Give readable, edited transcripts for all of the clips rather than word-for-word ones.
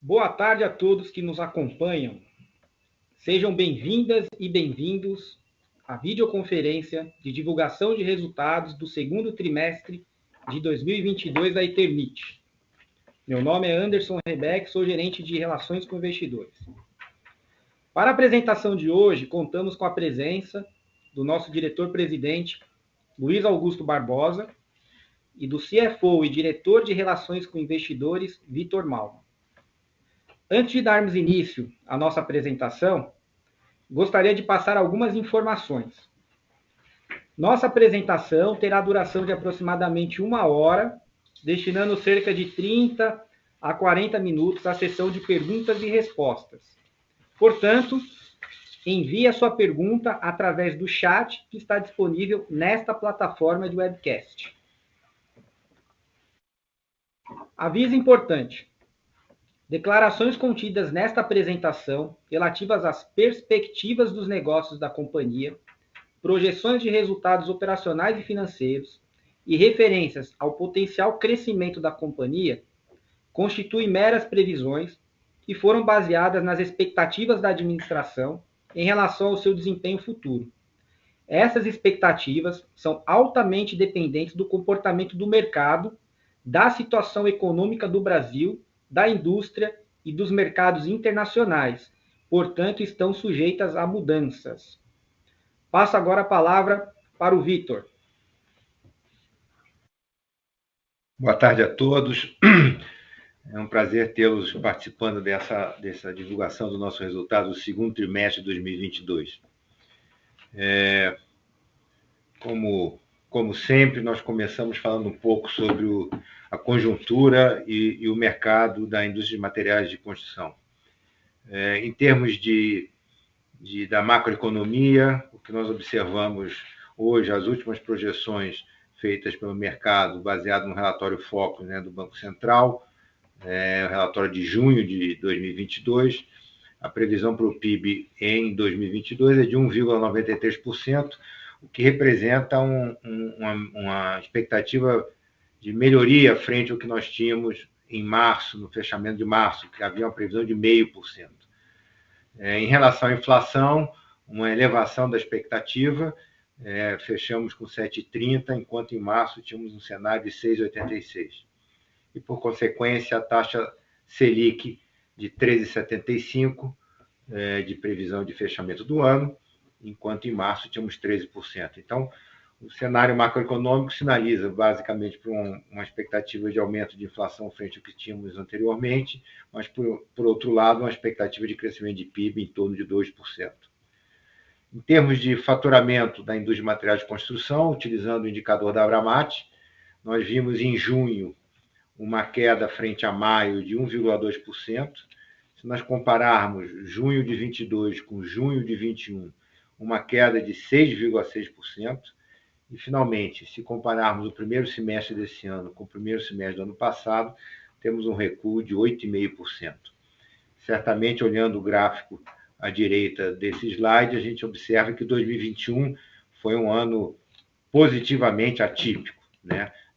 Boa tarde a todos que nos acompanham. Sejam bem-vindas e bem-vindos à videoconferência de divulgação de resultados do segundo trimestre de 2022 da Eternit. Meu nome é Anderson Rebeck, sou gerente de Relações com Investidores. Para a apresentação de hoje, contamos com a presença do nosso diretor-presidente, Luiz Augusto Barbosa, e do CFO e diretor de Relações com Investidores, Vitor Malman. Antes de darmos início à nossa apresentação, gostaria de passar algumas informações. Nossa apresentação terá duração de aproximadamente 1 hora, destinando cerca de 30 a 40 minutos à sessão de perguntas e respostas. Portanto, envie a sua pergunta através do chat que está disponível nesta plataforma de webcast. Aviso importante. Declarações contidas nesta apresentação, relativas às perspectivas dos negócios da companhia, projeções de resultados operacionais e financeiros e referências ao potencial crescimento da companhia, constituem meras previsões que foram baseadas nas expectativas da administração em relação ao seu desempenho futuro. Essas expectativas são altamente dependentes do comportamento do mercado, da situação econômica do Brasil, da indústria e dos mercados internacionais, portanto, estão sujeitas a mudanças. Passo agora a palavra para o Vitor. Boa tarde a todos. É um prazer tê-los participando dessa divulgação do nosso resultado do segundo trimestre de 2022. Como sempre, nós começamos falando um pouco sobre a conjuntura e o mercado da indústria de materiais de construção. Em termos da macroeconomia, o que nós observamos hoje, as últimas projeções feitas pelo mercado, baseado no relatório Focus, do Banco Central, o relatório de junho de 2022, a previsão para o PIB em 2022 é de 1,93%, o que representa uma expectativa de melhoria frente ao que nós tínhamos em março, no fechamento de março, que havia uma previsão de 0,5%. Em relação à inflação, uma elevação da expectativa, fechamos com 7,30%, enquanto em março tínhamos um cenário de 6,86%. E, por consequência, a taxa Selic de 13,75%, de previsão de fechamento do ano, enquanto em março tínhamos 13%. Então, o cenário macroeconômico sinaliza basicamente para uma expectativa de aumento de inflação frente ao que tínhamos anteriormente, mas, por outro lado, uma expectativa de crescimento de PIB em torno de 2%. Em termos de faturamento da indústria de materiais de construção, utilizando o indicador da Abramat, nós vimos em junho uma queda frente a maio de 1,2%. Se nós compararmos junho de 22 com junho de 21, uma queda de 6,6%. E, finalmente, se compararmos o primeiro semestre desse ano com o primeiro semestre do ano passado, temos um recuo de 8,5%. Certamente, olhando o gráfico à direita desse slide, a gente observa que 2021 foi um ano positivamente atípico,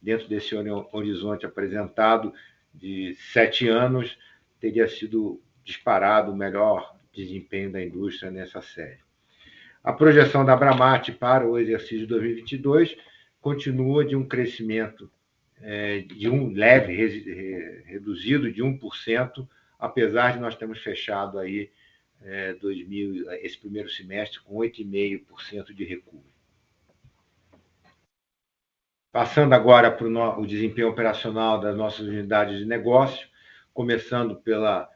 Dentro desse horizonte apresentado de 7 anos, teria sido disparado o melhor desempenho da indústria nessa série. A projeção da Abramat para o exercício de 2022 continua de um crescimento de um leve reduzido de 1%, apesar de nós termos fechado aí esse primeiro semestre com 8,5% de recuo. Passando agora para o desempenho operacional das nossas unidades de negócio, começando pela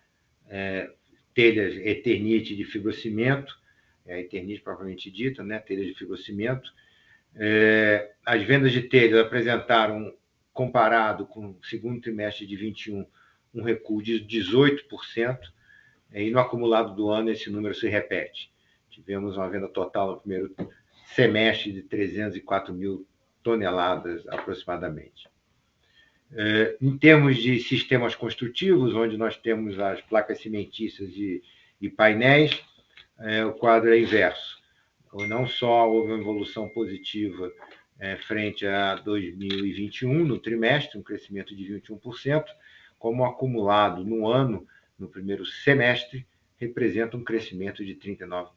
telhas Eternit de fibrocimento, a Eternit propriamente dita, telhas de fibrocimento. As vendas de telhas apresentaram, comparado com o segundo trimestre de 21, um recuo de 18%, e no acumulado do ano esse número se repete. Tivemos uma venda total no primeiro semestre de 304 mil toneladas aproximadamente. Em termos de sistemas construtivos, onde nós temos as placas cimentícias e painéis, o quadro é inverso. Não só houve uma evolução positiva frente a 2021, no trimestre, um crescimento de 21%, como acumulado no ano, no primeiro semestre, representa um crescimento de 39%.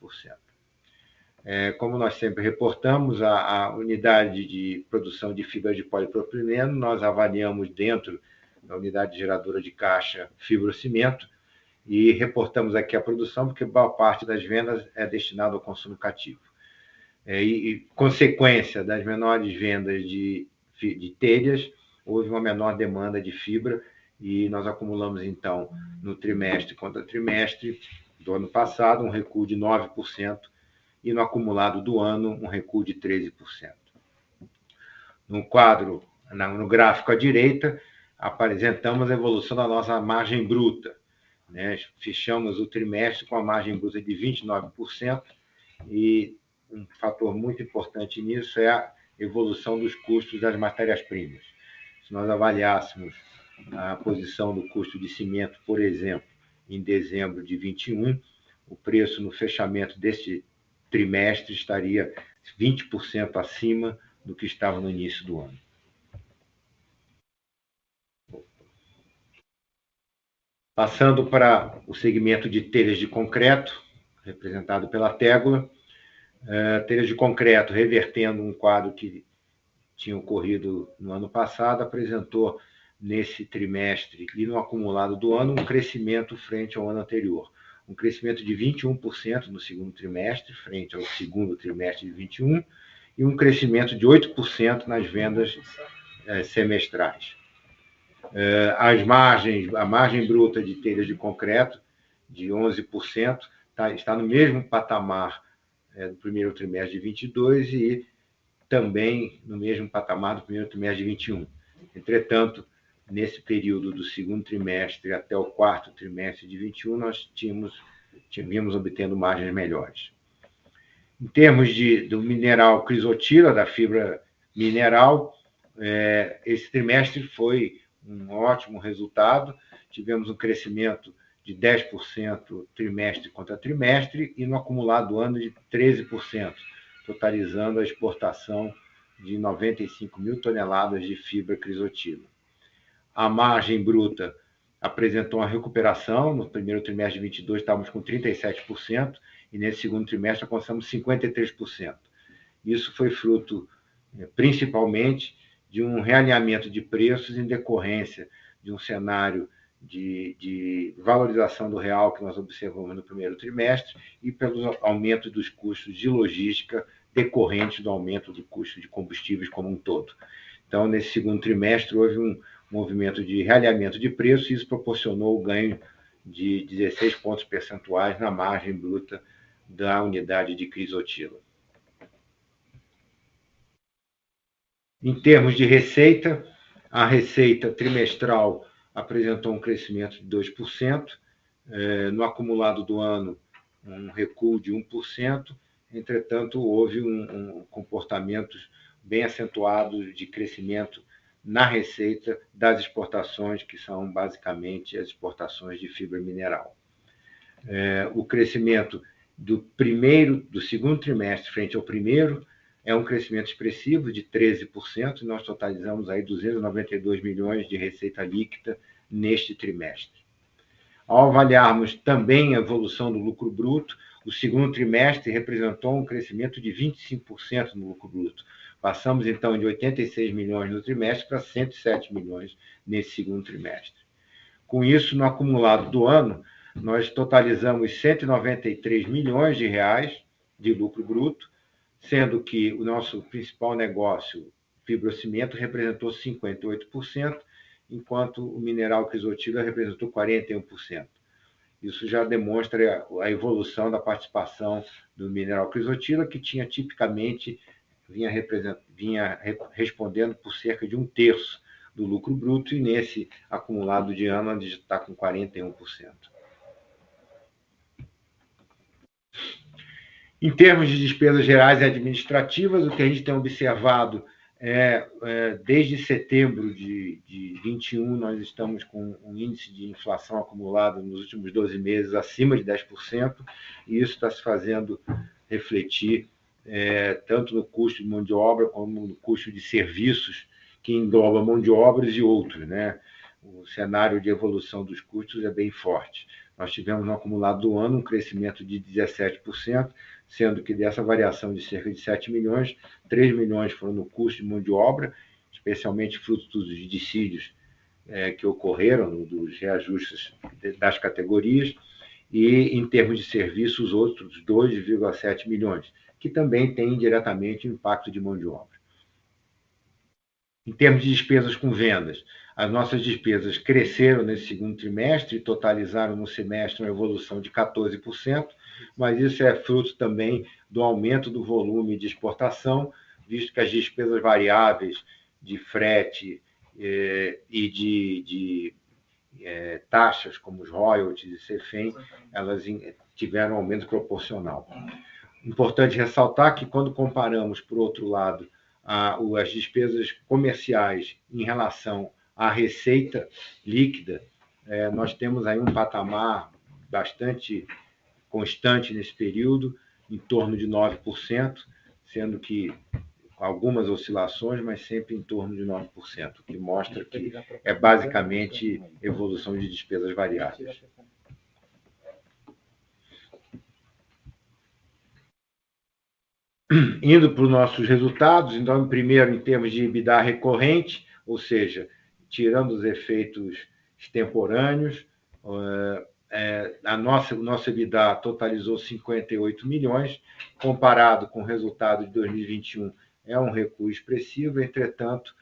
Como nós sempre reportamos, a unidade de produção de fibra de polipropileno, nós avaliamos dentro da unidade geradora de caixa fibrocimento e reportamos aqui a produção, porque boa parte das vendas é destinada ao consumo cativo. E consequência das menores vendas de telhas, houve uma menor demanda de fibra e nós acumulamos, então, no trimestre contra trimestre do ano passado, um recuo de 9%, e no acumulado do ano, um recuo de 13%. No quadro, no gráfico à direita, apresentamos a evolução da nossa margem bruta. Fechamos o trimestre com a margem bruta de 29%, e um fator muito importante nisso é a evolução dos custos das matérias-primas. Se nós avaliássemos a posição do custo de cimento, por exemplo, em dezembro de 21, o preço no fechamento deste trimestre estaria 20% acima do que estava no início do ano. Passando para o segmento de telhas de concreto, representado pela Tegula, telhas de concreto, revertendo um quadro que tinha ocorrido no ano passado, apresentou nesse trimestre e no acumulado do ano um crescimento frente ao ano anterior. Um crescimento de 21% no segundo trimestre, frente ao segundo trimestre de 21, e um crescimento de 8% nas vendas semestrais. A margem bruta de telhas de concreto, de 11%, está no mesmo patamar do primeiro trimestre de 22 e também no mesmo patamar do primeiro trimestre de 21. Entretanto, nesse período do segundo trimestre até o quarto trimestre de 21, nós tínhamos obtendo margens melhores. Em termos do mineral crisotila, da fibra mineral, esse trimestre foi um ótimo resultado. Tivemos um crescimento de 10% trimestre contra trimestre e no acumulado do ano de 13%, totalizando a exportação de 95 mil toneladas de fibra crisotila. A margem bruta apresentou uma recuperação. No primeiro trimestre de 22 estávamos com 37% e nesse segundo trimestre alcançamos 53%. Isso foi fruto, principalmente, de um realinhamento de preços em decorrência de um cenário de valorização do real que nós observamos no primeiro trimestre e pelo aumento dos custos de logística decorrentes do aumento do custo de combustíveis como um todo. Então, nesse segundo trimestre, houve um movimento de realinhamento de preço e isso proporcionou o ganho de 16 pontos percentuais na margem bruta da unidade de crisotila. Em termos de receita, a receita trimestral apresentou um crescimento de 2%, no acumulado do ano, um recuo de 1%, entretanto, houve um comportamento bem acentuado de crescimento na receita das exportações, que são basicamente as exportações de fibra mineral. O crescimento do segundo trimestre frente ao primeiro é um crescimento expressivo de 13%, e nós totalizamos aí 292 milhões de receita líquida neste trimestre. Ao avaliarmos também a evolução do lucro bruto, o segundo trimestre representou um crescimento de 25% no lucro bruto. Passamos, então, de 86 milhões no trimestre para 107 milhões nesse segundo trimestre. Com isso, no acumulado do ano, nós totalizamos 193 milhões de reais de lucro bruto, sendo que o nosso principal negócio, fibrocimento, representou 58%, enquanto o mineral crisotila representou 41%. Isso já demonstra a evolução da participação do mineral crisotila, que tinha tipicamente vinha respondendo por cerca de 1/3 do lucro bruto, e nesse acumulado de ano a gente está com 41%. Em termos de despesas gerais e administrativas, o que a gente tem observado desde setembro de 21, nós estamos com um índice de inflação acumulado nos últimos 12 meses acima de 10%, e isso está se fazendo refletir tanto no custo de mão de obra como no custo de serviços, que engloba mão de obras e outros, né? o cenário de evolução dos custos é bem forte. Nós tivemos no acumulado do ano um crescimento de 17%, sendo que dessa variação de cerca de 7 milhões, 3 milhões foram no custo de mão de obra, especialmente fruto dos dissídios que ocorreram, dos reajustes das categorias, e em termos de serviços, outros 2,7 milhões, que também têm diretamente impacto de mão de obra. Em termos de despesas com vendas, as nossas despesas cresceram nesse segundo trimestre e totalizaram no semestre uma evolução de 14%, mas isso é fruto também do aumento do volume de exportação, visto que as despesas variáveis de frete e de taxas, como os royalties e CEFEM, elas tiveram um aumento proporcional. Importante ressaltar que, quando comparamos, por outro lado, as despesas comerciais em relação à receita líquida, nós temos aí um patamar bastante constante nesse período, em torno de 9%, sendo que algumas oscilações, mas sempre em torno de 9%, o que mostra que é basicamente evolução de despesas variáveis. Indo para os nossos resultados, então, primeiro, em termos de EBITDA recorrente, ou seja, tirando os efeitos extemporâneos, o nosso EBITDA totalizou 58 milhões, comparado com o resultado de 2021, é um recuo expressivo. Entretanto,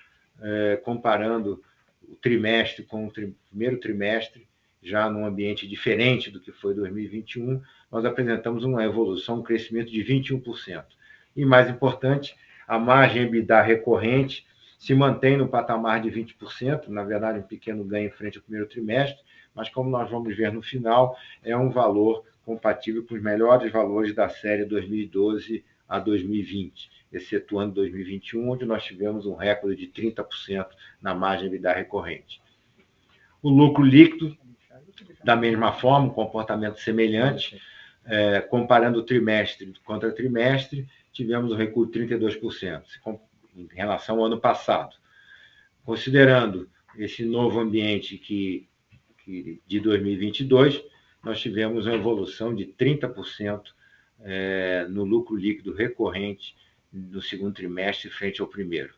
comparando o trimestre com o primeiro trimestre, já num ambiente diferente do que foi 2021, nós apresentamos uma evolução, um crescimento de 21%. E, mais importante, a margem EBITDA recorrente se mantém no patamar de 20%, na verdade, um pequeno ganho em frente ao primeiro trimestre, mas, como nós vamos ver no final, é um valor compatível com os melhores valores da série 2012 a 2020, excetuando 2021, onde nós tivemos um recorde de 30% na margem EBITDA recorrente. O lucro líquido, da mesma forma, um comportamento semelhante, comparando trimestre contra trimestre, tivemos um recuo de 32% em relação ao ano passado. Considerando esse novo ambiente de 2022, nós tivemos uma evolução de 30% no lucro líquido recorrente no segundo trimestre frente ao primeiro.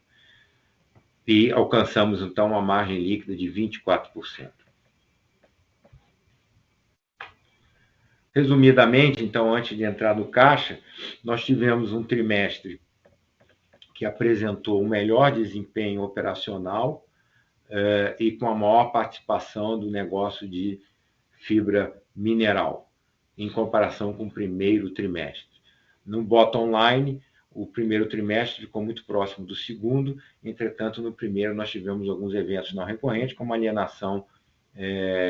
E alcançamos, então, uma margem líquida de 24%. Resumidamente, então, antes de entrar no caixa, nós tivemos um trimestre que apresentou um melhor desempenho operacional e com a maior participação do negócio de fibra mineral, em comparação com o primeiro trimestre. No bottom line, o primeiro trimestre ficou muito próximo do segundo, entretanto, no primeiro nós tivemos alguns eventos não recorrentes, como a alienação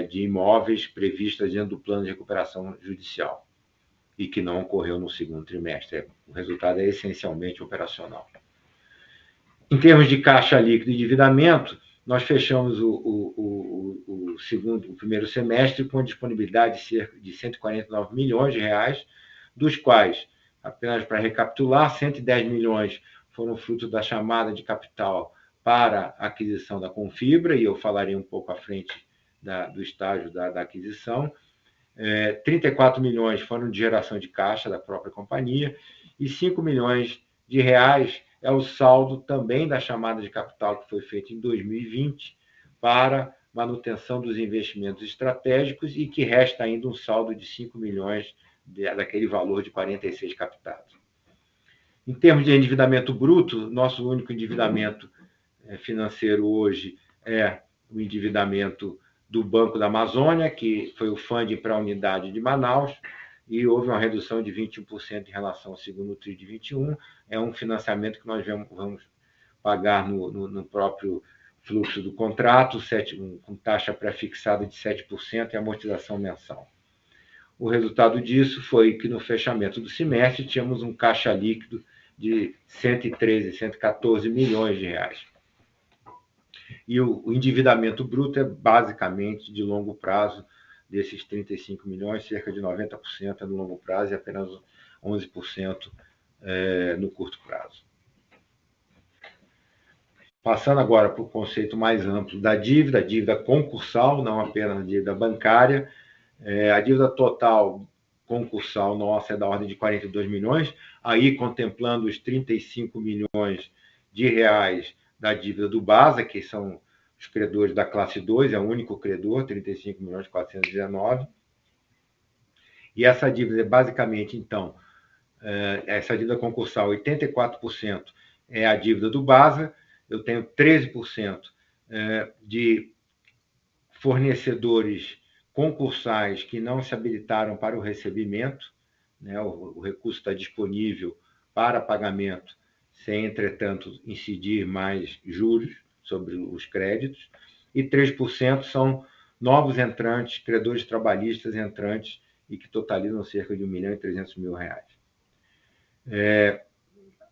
de imóveis previstas dentro do plano de recuperação judicial, e que não ocorreu no segundo trimestre. O resultado é essencialmente operacional. Em termos de caixa líquido e endividamento, nós fechamos o primeiro semestre com a disponibilidade de cerca de 149 milhões de reais, dos quais, apenas para recapitular, 110 milhões foram fruto da chamada de capital para a aquisição da Confibra, e eu falarei um pouco à frente do estágio da aquisição. 34 milhões foram de geração de caixa da própria companhia, e 5 milhões de reais é o saldo também da chamada de capital que foi feita em 2020 para manutenção dos investimentos estratégicos, e que resta ainda um saldo de 5 milhões daquele valor de 46 captados. Em termos de endividamento bruto, nosso único endividamento financeiro hoje é o endividamento do Banco da Amazônia, que foi o funding para a unidade de Manaus, e houve uma redução de 21% em relação ao segundo TRI de 21. É um financiamento que nós vamos pagar no próprio fluxo do contrato, com taxa pré-fixada de 7% e amortização mensal. O resultado disso foi que, no fechamento do semestre, tínhamos um caixa líquido de 114 milhões de reais. E o endividamento bruto é basicamente de longo prazo. Desses 35 milhões, cerca de 90% é no longo prazo e apenas 11% no curto prazo. Passando agora para o conceito mais amplo da dívida, dívida concursal, não apenas a dívida bancária. A dívida total concursal nossa é da ordem de 42 milhões, aí contemplando os 35 milhões de reais da dívida do BASA, que são os credores da classe 2, é o único credor, 35 milhões 419. E essa dívida é basicamente, então, essa dívida concursal, 84% é a dívida do BASA, eu tenho 13% de fornecedores concursais que não se habilitaram para o recebimento, né? O recurso está disponível para pagamento, sem, entretanto, incidir mais juros sobre os créditos, e 3% são novos entrantes, credores trabalhistas entrantes, e que totalizam cerca de R$ 1.300.000.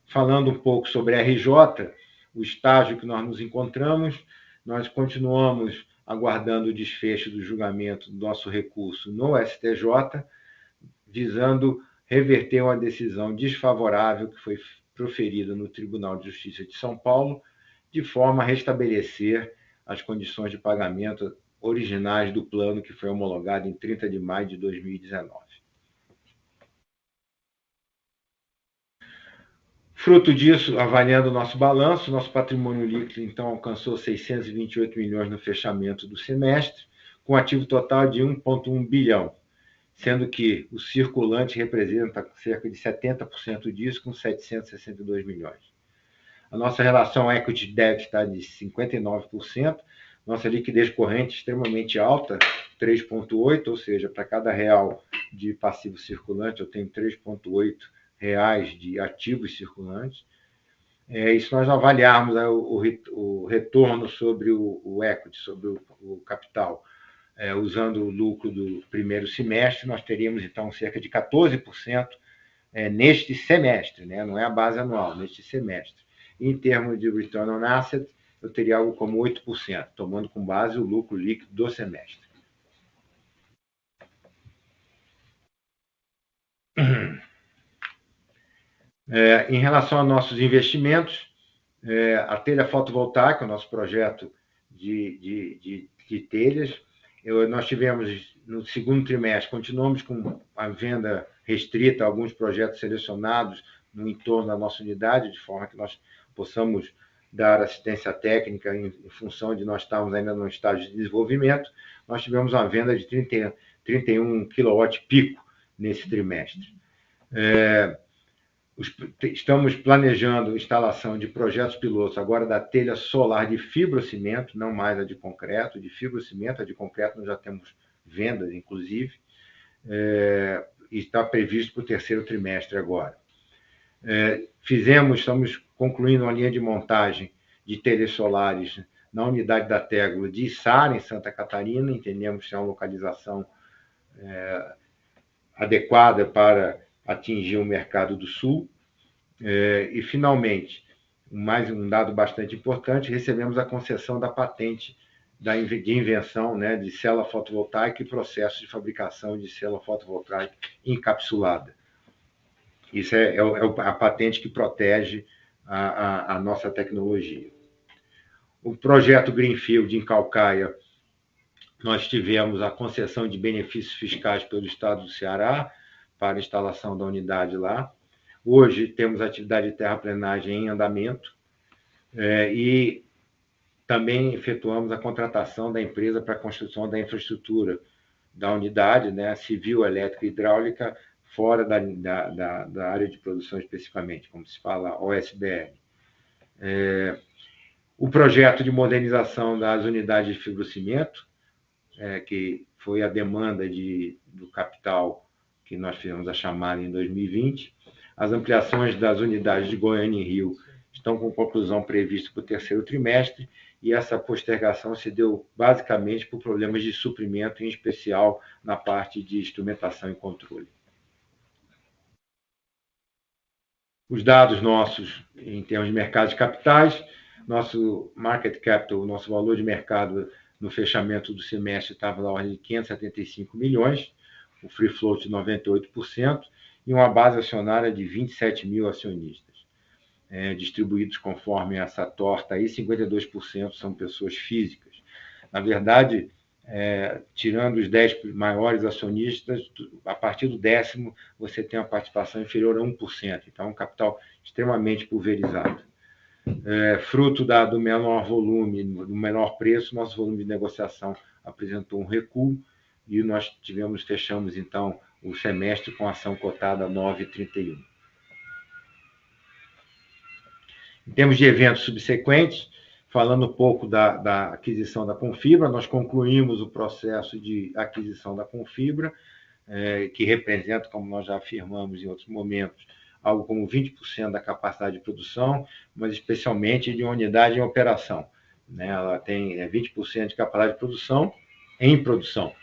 Falando um pouco sobre a RJ, o estágio que nós nos encontramos, nós continuamos aguardando o desfecho do julgamento do nosso recurso no STJ, visando reverter uma decisão desfavorável que foi proferida no Tribunal de Justiça de São Paulo, de forma a restabelecer as condições de pagamento originais do plano que foi homologado em 30 de maio de 2019. Fruto disso, avaliando o nosso balanço, nosso patrimônio líquido, então, alcançou 628 milhões no fechamento do semestre, com ativo total de 1,1 bilhão, sendo que o circulante representa cerca de 70% disso, com 762 milhões. A nossa relação equity-debt está de 59%, nossa liquidez corrente extremamente alta, 3,8, ou seja, para cada real de passivo circulante, eu tenho 3,8 reais de ativos circulantes. E se nós avaliarmos o retorno sobre o equity, sobre o capital, usando o lucro do primeiro semestre, nós teríamos, então, cerca de 14% neste semestre, né? Não é a base anual, neste semestre. Em termos de return on asset, eu teria algo como 8%, tomando como base o lucro líquido do semestre. Em relação a nossos investimentos, a telha fotovoltaica, o nosso projeto de telhas, nós tivemos, no segundo trimestre, continuamos com a venda restrita a alguns projetos selecionados no entorno da nossa unidade, de forma que nós possamos dar assistência técnica em função de nós estarmos ainda no estágio de desenvolvimento. Nós tivemos uma venda de 31 kW pico nesse trimestre. Estamos planejando a instalação de projetos pilotos agora da telha solar de fibrocimento, não mais a de concreto, de fibrocimento. A de concreto nós já temos vendas, inclusive, e está previsto para o terceiro trimestre agora. Estamos concluindo uma linha de montagem de telhas solares na unidade da Teglo de Içara, em Santa Catarina. Entendemos que é uma localização adequada para atingir o mercado do Sul. E, finalmente, mais um dado bastante importante, recebemos a concessão da patente de invenção, né, de célula fotovoltaica e processo de fabricação de célula fotovoltaica encapsulada. Isso é a patente que protege a nossa tecnologia. O projeto Greenfield, em Caucaia, nós tivemos a concessão de benefícios fiscais pelo Estado do Ceará para a instalação da unidade lá. Hoje temos atividade de terraplenagem em andamento e também efetuamos a contratação da empresa para a construção da infraestrutura da unidade, né, civil, elétrica e hidráulica, fora da área de produção especificamente, como se fala OSBL. O projeto de modernização das unidades de fibrocimento, que foi a demanda do capital que nós fizemos a chamada em 2020. As ampliações das unidades de Goiânia e Rio estão com conclusão prevista para o terceiro trimestre, e essa postergação se deu basicamente por problemas de suprimento, em especial na parte de instrumentação e controle. Os dados nossos, em termos de mercado de capitais, nosso market capital, nosso valor de mercado no fechamento do semestre estava na ordem de 575 milhões, o free float de 98%, e uma base acionária de 27 mil acionistas. distribuídos conforme essa torta aí, 52% são pessoas físicas. Na verdade, tirando os 10 maiores acionistas, a partir do 10º você tem uma participação inferior a 1%. Então, é um capital extremamente pulverizado. Fruto do menor volume, do menor preço, nosso volume de negociação apresentou um recuo e nós fechamos, então, o semestre com ação cotada a 9,31. Em termos de eventos subsequentes, falando um pouco da aquisição da Confibra, nós concluímos o processo de aquisição da Confibra, que representa, como nós já afirmamos em outros momentos, algo como 20% da capacidade de produção, mas especialmente de uma unidade em operação. Ela tem 20% de capacidade de produção em produção.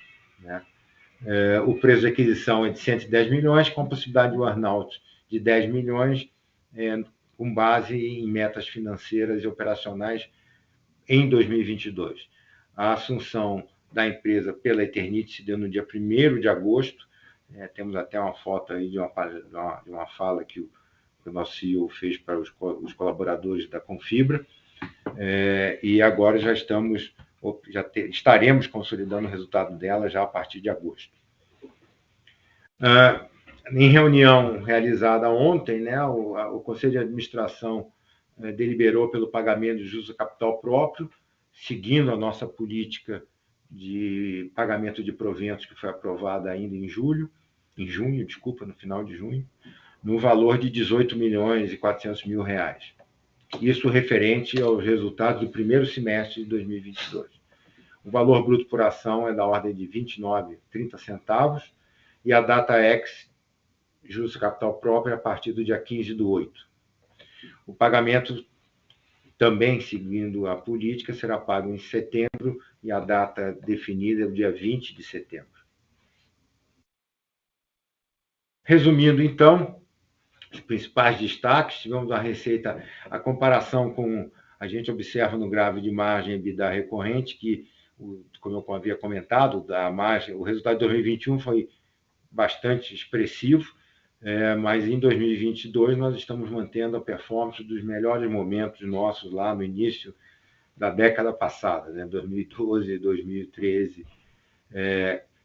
O preço de aquisição é de 110 milhões, com possibilidade de earn-out de 10 milhões, com base em metas financeiras e operacionais em 2022. A assunção da empresa pela Eternit se deu no dia 1º de agosto. Temos até uma foto aí de uma fala que o nosso CEO fez para os colaboradores da Confibra. E agora já estaremos consolidando o resultado dela já a partir de agosto. Em reunião realizada ontem, o Conselho de Administração deliberou pelo pagamento de juros a capital próprio, seguindo a nossa política de pagamento de proventos que foi aprovada ainda no final de junho, no valor de 18.400.000 reais. Isso referente aos resultados do primeiro semestre de 2022. O valor bruto por ação é da ordem de R$ 29,30 e a data ex juros capital próprio a partir do dia 15/8. O pagamento, também seguindo a política, será pago em setembro e a data definida é o dia 20 de setembro. Resumindo, então, os principais destaques, tivemos a receita, a comparação com, a gente observa no gráfico de margem EBITDA recorrente, que, como eu havia comentado, da margem, o resultado de 2021 foi bastante expressivo, mas em 2022 nós estamos mantendo a performance dos melhores momentos nossos lá no início da década passada, 2012, 2013.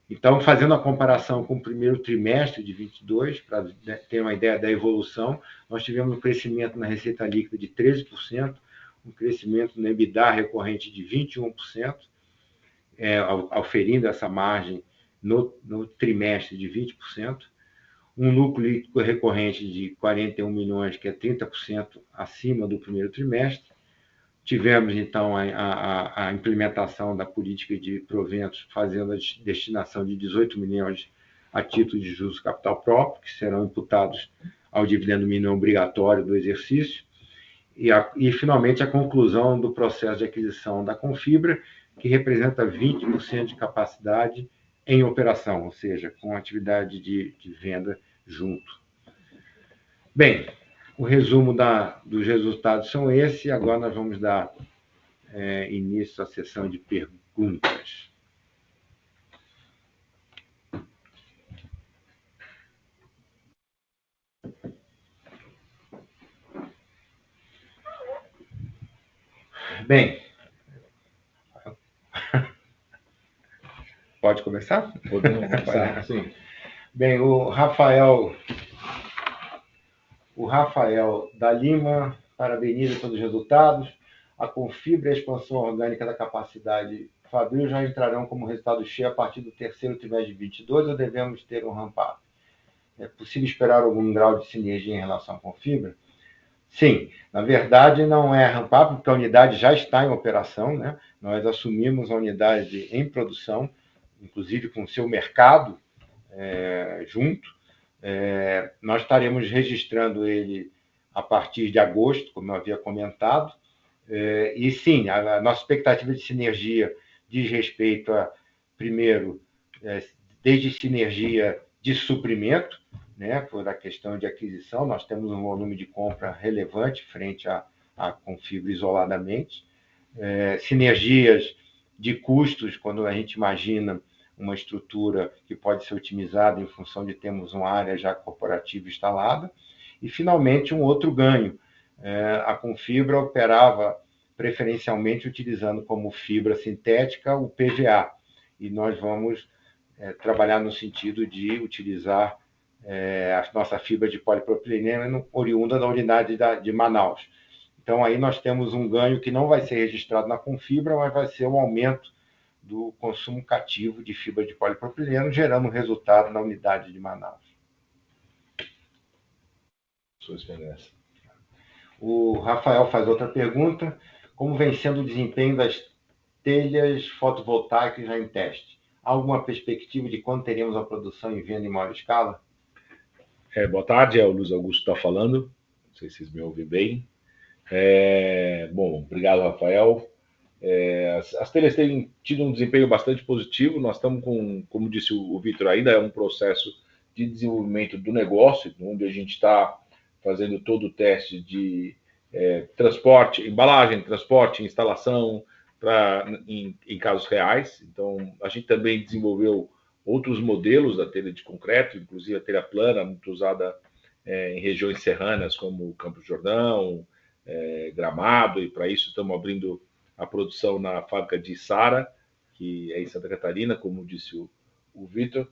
Então, fazendo a comparação com o primeiro trimestre de 2022, para ter uma ideia da evolução, nós tivemos um crescimento na receita líquida de 13%, um crescimento no EBITDA recorrente de 21%, auferindo essa margem no trimestre de 20%, um lucro líquido recorrente de 41 milhões, que é 30% acima do primeiro trimestre. Tivemos, então, a implementação da política de proventos, fazendo a destinação de 18 milhões a título de juros capital próprio, que serão imputados ao dividendo mínimo obrigatório do exercício. E, finalmente, a conclusão do processo de aquisição da Confibra, que representa 20% de capacidade em operação, ou seja, com atividade de venda junto. Bem, o resumo dos resultados são esses, e agora nós vamos dar início à sessão de perguntas. Bem, pode começar? Podemos começar, sim. Bem, o Rafael da Lima parabeniza pelos resultados. A Confibra e a expansão orgânica da capacidade fabril já entrarão como resultado cheio a partir do terceiro trimestre de 2022 ou devemos ter um ramp-up? É possível esperar algum grau de sinergia em relação à Confibra? Sim, na verdade não é ramp-up, porque a unidade já está em operação, Nós assumimos a unidade em produção, inclusive com o seu mercado junto. Nós estaremos registrando ele a partir de agosto, como eu havia comentado. E sim, a nossa expectativa de sinergia diz respeito a, primeiro, desde sinergia de suprimento, por a questão de aquisição, nós temos um volume de compra relevante frente à Confibra isoladamente. Sinergias de custos, quando a gente imagina uma estrutura que pode ser otimizada em função de termos uma área já corporativa instalada. E, finalmente, um outro ganho a Confibra operava preferencialmente utilizando como fibra sintética o PVA, e nós vamos trabalhar no sentido de utilizar a nossa fibra de polipropileno oriunda da unidade de Manaus. Então, aí nós temos um ganho que não vai ser registrado na Confibra, mas vai ser um aumento do consumo cativo de fibra de polipropileno, gerando um resultado na unidade de Manaus. Sua experiência. O Rafael faz outra pergunta. Como vem sendo o desempenho das telhas fotovoltaicas já em teste? Há alguma perspectiva de quando teremos a produção em venda em maior escala? Boa tarde, é o Luiz Augusto que está falando. Não sei se vocês me ouvem bem. Bom, obrigado, Rafael. As telhas têm tido um desempenho bastante positivo. Nós estamos com, como disse o Vitor, ainda é um processo de desenvolvimento do negócio, onde a gente está fazendo todo o teste de transporte, embalagem, transporte, instalação em casos reais. Então, a gente também desenvolveu outros modelos da telha de concreto, inclusive a telha plana, muito usada em regiões serranas como Campos do Jordão, Gramado, e para isso estamos abrindo a produção na fábrica de Sara, que é em Santa Catarina, como disse o Vitor.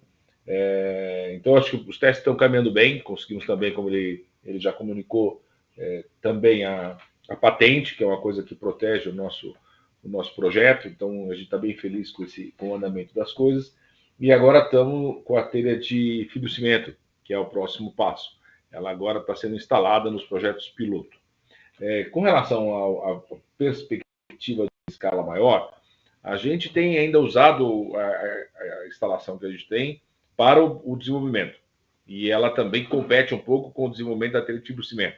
Então, acho que os testes estão caminhando bem. Conseguimos também, como ele já comunicou, também a patente, que é uma coisa que protege o nosso projeto. Então, a gente está bem feliz com o andamento das coisas. E agora estamos com a telha de fibrocimento, que é o próximo passo. Ela agora está sendo instalada nos projetos piloto. Com relação à perspectiva de escala maior, a gente tem ainda usado a instalação que a gente tem para o desenvolvimento. E ela também compete um pouco com o desenvolvimento da telha de fibrocimento.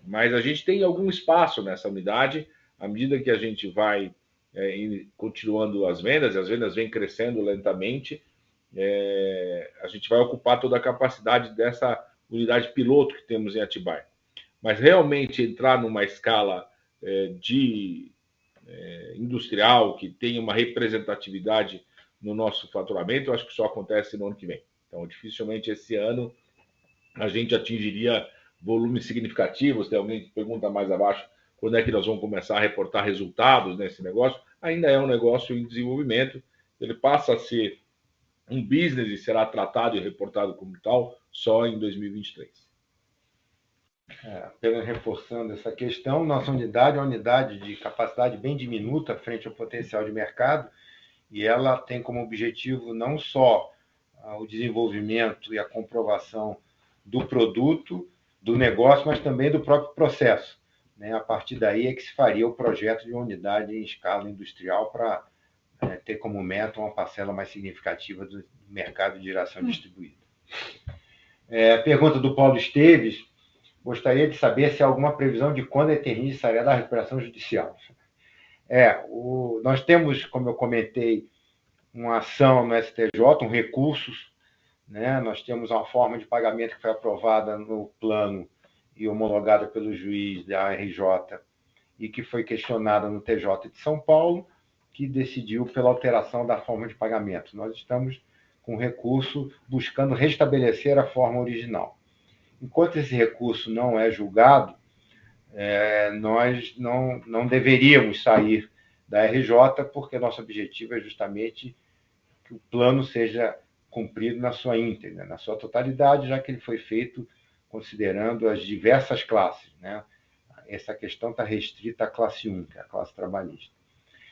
Mas a gente tem algum espaço nessa unidade, à medida que a gente vai continuando as vendas vêm crescendo lentamente, a gente vai ocupar toda a capacidade dessa unidade piloto que temos em Atibaia. Mas realmente entrar numa escala industrial que tenha uma representatividade no nosso faturamento, eu acho que só acontece no ano que vem. Então, dificilmente esse ano a gente atingiria volumes significativos. Tem alguém que pergunta mais abaixo quando é que nós vamos começar a reportar resultados nesse negócio. Ainda é um negócio em desenvolvimento, ele passa a ser um business e será tratado e reportado como tal só em 2023. Apenas reforçando essa questão, nossa unidade é uma unidade de capacidade bem diminuta frente ao potencial de mercado, e ela tem como objetivo não só o desenvolvimento e a comprovação do produto, do negócio, mas também do próprio processo. A partir daí é que se faria o projeto de uma unidade em escala industrial para ter como meta uma parcela mais significativa do mercado de geração distribuída. Pergunta do Paulo Esteves: gostaria de saber se há alguma previsão de quando a Eternit sairia da recuperação judicial. Nós temos, como eu comentei, uma ação no STJ, um recurso, nós temos uma forma de pagamento que foi aprovada no plano e homologada pelo juiz da RJ e que foi questionada no TJ de São Paulo, que decidiu pela alteração da forma de pagamento. Nós estamos com recurso buscando restabelecer a forma original. Enquanto esse recurso não é julgado, nós não deveríamos sair da RJ, porque nosso objetivo é justamente que o plano seja cumprido na sua íntegra, na sua totalidade, já que ele foi feito considerando as diversas classes. Essa questão está restrita à classe 1, que é a classe trabalhista.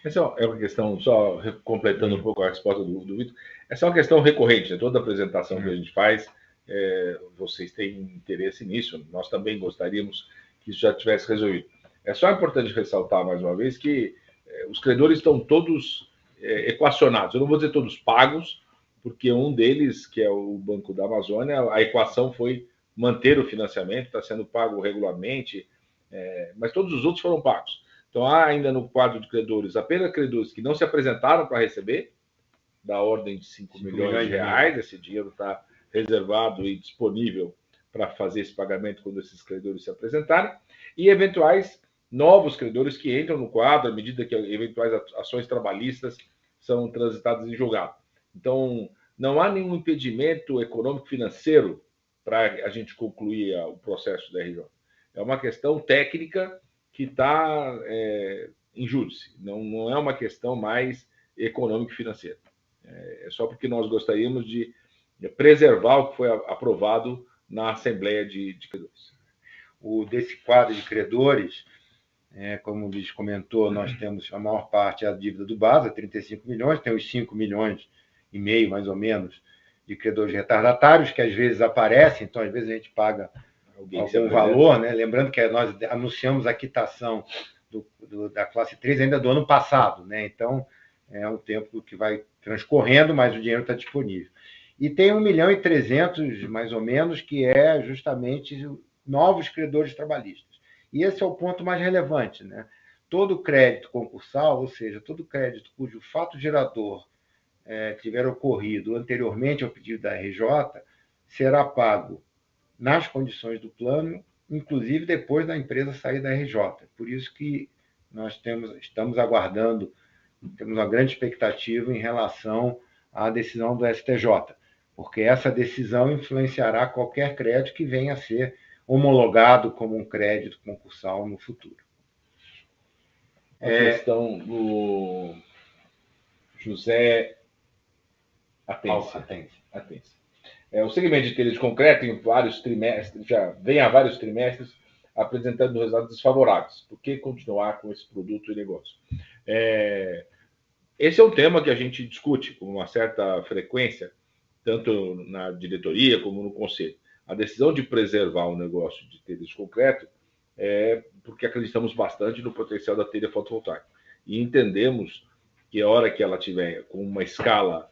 Essa é uma questão, só completando um pouco a resposta do Vitor, essa é uma questão recorrente, toda apresentação que a gente faz, vocês têm interesse nisso, nós também gostaríamos que isso já tivesse resolvido. É só importante ressaltar mais uma vez que os credores estão todos equacionados, eu não vou dizer todos pagos, porque um deles, que é o Banco da Amazônia, a equação foi manter o financiamento, está sendo pago regularmente, mas todos os outros foram pagos. Então, há ainda no quadro de credores apenas credores que não se apresentaram para receber, da ordem de 5 milhões de reais. Esse dinheiro está reservado e disponível para fazer esse pagamento quando esses credores se apresentarem, e eventuais novos credores que entram no quadro à medida que eventuais ações trabalhistas são transitadas em julgado. Então, não há nenhum impedimento econômico-financeiro para a gente concluir o processo da RJ. é uma questão técnica que está em júdice, não é uma questão mais econômico-financeira. É só porque nós gostaríamos de preservar o que foi aprovado na Assembleia de Credores. Desse quadro de credores, como o Luiz comentou, nós temos a maior parte a dívida do BASA, 35 milhões, tem os 5 milhões e meio, mais ou menos, de credores retardatários, que às vezes aparecem, então às vezes a gente paga algum valor, né? Lembrando que nós anunciamos a quitação da classe 3 ainda do ano passado, né? Então é um tempo que vai transcorrendo, mas o dinheiro está disponível. E tem 1.300.000, mais ou menos, que é justamente novos credores trabalhistas. E esse é o ponto mais relevante, né? Todo crédito concursal, ou seja, todo crédito cujo fato gerador tiver ocorrido anteriormente ao pedido da RJ, será pago nas condições do plano, inclusive depois da empresa sair da RJ. Por isso que nós estamos aguardando, temos uma grande expectativa em relação à decisão do STJ, porque essa decisão influenciará qualquer crédito que venha a ser homologado como um crédito concursal no futuro. A questão do José Atense. O segmento de telha de concreto, em vários trimestres, já vem há vários trimestres apresentando resultados desfavoráveis. Por que continuar com esse produto e negócio? Esse é um tema que a gente discute com uma certa frequência, tanto na diretoria como no conselho. A decisão de preservar o negócio de telha de concreto é porque acreditamos bastante no potencial da telha fotovoltaica. E entendemos que a hora que ela tiver com uma escala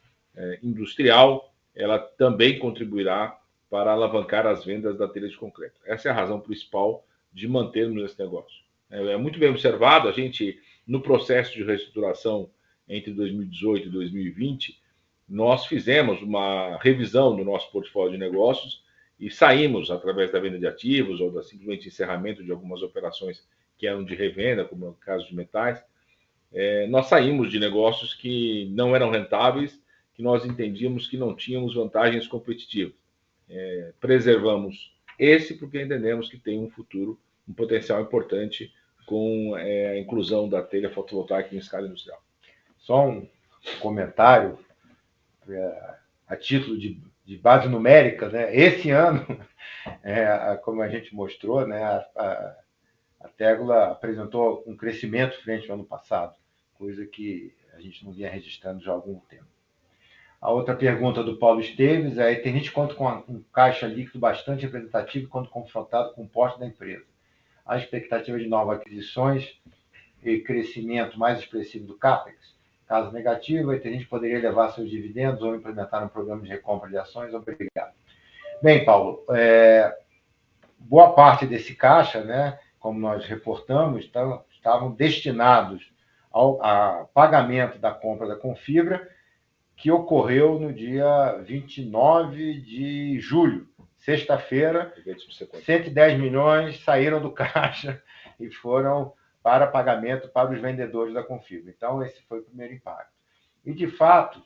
industrial, ela também contribuirá para alavancar as vendas da telha de concreto. Essa é a razão principal de mantermos esse negócio. É muito bem observado, a gente, no processo de reestruturação entre 2018 e 2020, nós fizemos uma revisão do nosso portfólio de negócios e saímos, através da venda de ativos ou da simplesmente encerramento de algumas operações que eram de revenda, como é o caso de metais, nós saímos de negócios que não eram rentáveis, que nós entendíamos que não tínhamos vantagens competitivas. Preservamos esse porque entendemos que tem um futuro, um potencial importante com a inclusão da telha fotovoltaica em escala industrial. Só um comentário, a título de base numérica, né? Esse ano, como a gente mostrou, né, a Tegla apresentou um crescimento frente ao ano passado, coisa que a gente não vinha registrando já há algum tempo. A outra pergunta do Paulo Esteves é: a Eternit conta com um caixa líquido bastante representativo quando confrontado com o porte da empresa. A expectativa de novas aquisições e crescimento mais expressivo do CAPEX? Caso negativo, a Eternit poderia elevar seus dividendos ou implementar um programa de recompra de ações? Obrigado. Bem, Paulo, boa parte desse caixa, né, como nós reportamos, estavam destinados ao pagamento da compra da Confibra, que ocorreu no dia 29 de julho, sexta-feira. 110 milhões saíram do caixa e foram para pagamento para os vendedores da Confibra. Então, esse foi o primeiro impacto. E, de fato,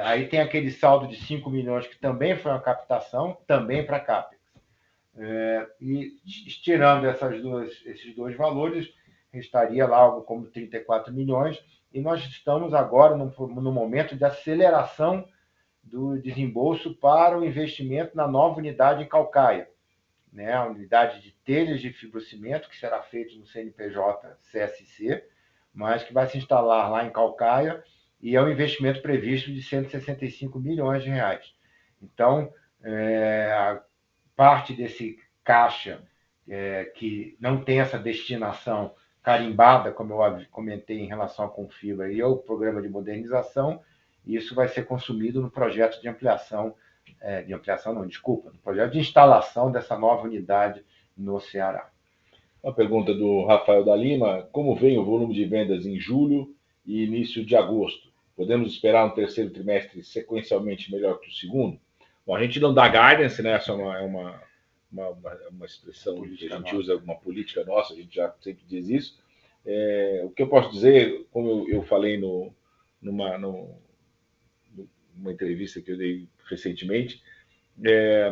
aí tem aquele saldo de 5 milhões que também foi uma captação, também para a CAPEX. E, estirando esses dois valores, restaria lá algo como 34 milhões, e nós estamos agora no momento de aceleração do desembolso para o investimento na nova unidade em Caucaia, né? A unidade de telhas de fibrocimento, que será feito no CNPJ CSC, mas que vai se instalar lá em Caucaia, e é um investimento previsto de 165 milhões de reais. Então, a parte desse caixa que não tem essa destinação carimbada, como eu comentei em relação à Confibra e ao programa de modernização, isso vai ser consumido no projeto de ampliação, no projeto de instalação dessa nova unidade no Ceará. Uma pergunta do Rafael da Lima: como vem o volume de vendas em julho e início de agosto? Podemos esperar um terceiro trimestre sequencialmente melhor que o segundo? Bom, a gente não dá guidance, né? Essa é uma expressão que a gente usa, uma política nossa, a gente já sempre diz isso. O que eu posso dizer, como eu falei numa entrevista que eu dei recentemente,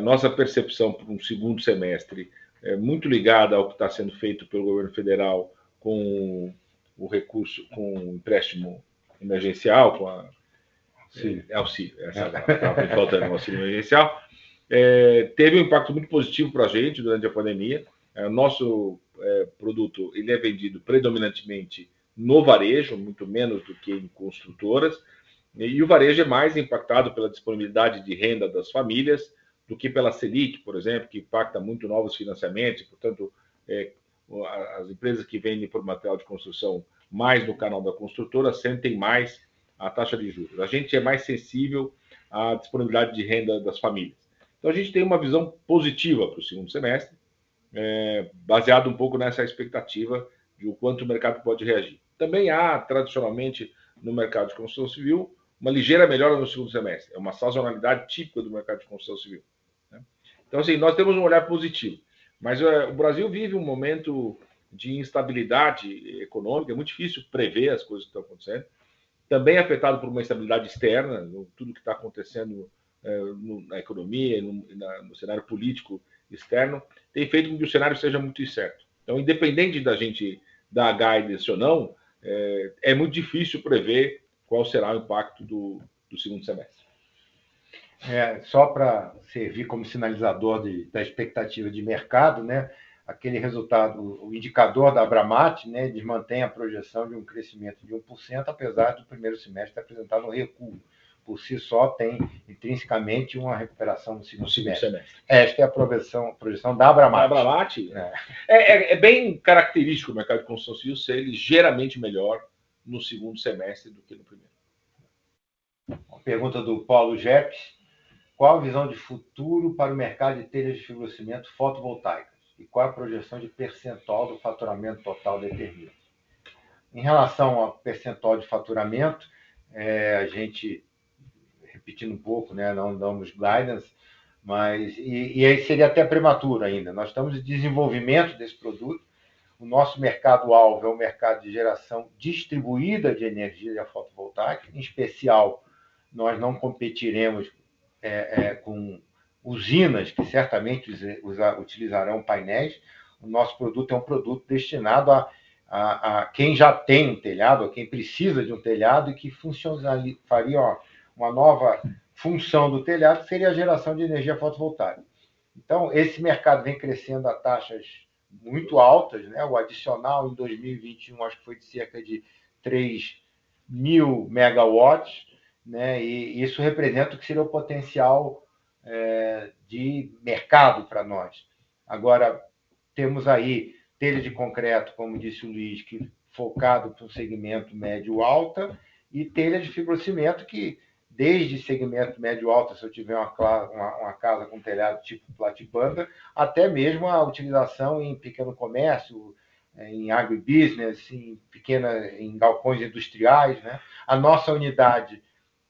nossa percepção para um segundo semestre muito ligada ao que está sendo feito pelo governo federal com o recurso, com o empréstimo emergencial, com a auxílio, estava me faltando um auxílio emergencial, teve um impacto muito positivo para a gente durante a pandemia. Nosso produto ele é vendido predominantemente no varejo, muito menos do que em construtoras, e o varejo é mais impactado pela disponibilidade de renda das famílias do que pela Selic, por exemplo, que impacta muito novos financiamentos, portanto, as empresas que vendem por material de construção mais no canal da construtora sentem mais a taxa de juros. A gente é mais sensível à disponibilidade de renda das famílias. Então, a gente tem uma visão positiva para o segundo semestre, baseado um pouco nessa expectativa de o quanto o mercado pode reagir. Também há, tradicionalmente, no mercado de construção civil, uma ligeira melhora no segundo semestre. É uma sazonalidade típica do mercado de construção civil. Né? Então, assim, nós temos um olhar positivo. Mas o Brasil vive um momento de instabilidade econômica, é muito difícil prever as coisas que estão acontecendo. Também afetado por uma instabilidade externa, tudo que está acontecendo na economia, no cenário político externo, tem feito com que o cenário seja muito incerto. Então, independente da gente dar guidance ou não, é muito difícil prever qual será o impacto do segundo semestre. Só para servir como sinalizador da expectativa de mercado, né? Aquele resultado, o indicador da Abramat, né, eles mantêm a projeção de um crescimento de 1%, apesar do primeiro semestre ter apresentado um recuo. Por si só, tem intrinsecamente uma recuperação no segundo semestre. Esta é a projeção da Abramat. Abramat é bem característico o mercado de construção civil ser ligeiramente melhor no segundo semestre do que no primeiro. Uma pergunta do Paulo Jeppes. Qual a visão de futuro para o mercado de telhas de fibrocimento fotovoltaicas? E qual a projeção de percentual do faturamento total determinado? Em relação ao percentual de faturamento, a gente, repetindo um pouco, né, não damos guidance, mas aí seria até prematuro ainda. Nós estamos em desenvolvimento desse produto. O nosso mercado-alvo é o mercado de geração distribuída de energia fotovoltaica. Em especial, nós não competiremos com usinas que certamente utilizarão painéis. O nosso produto é um produto destinado a quem já tem um telhado, a quem precisa de um telhado e que faria uma nova função do telhado, que seria a geração de energia fotovoltaica. Então, esse mercado vem crescendo a taxas muito altas, né? O adicional em 2021 acho que foi de cerca de 3.000 megawatts, né? E isso representa o que seria o potencial de mercado para nós. Agora, temos aí telha de concreto, como disse o Luiz, que focado para o segmento médio-alta, e telha de fibrocimento, que desde segmento médio-alta, se eu tiver uma casa com telhado tipo platibanda, até mesmo a utilização em pequeno comércio, em agribusiness, em galpões industriais, né? A nossa unidade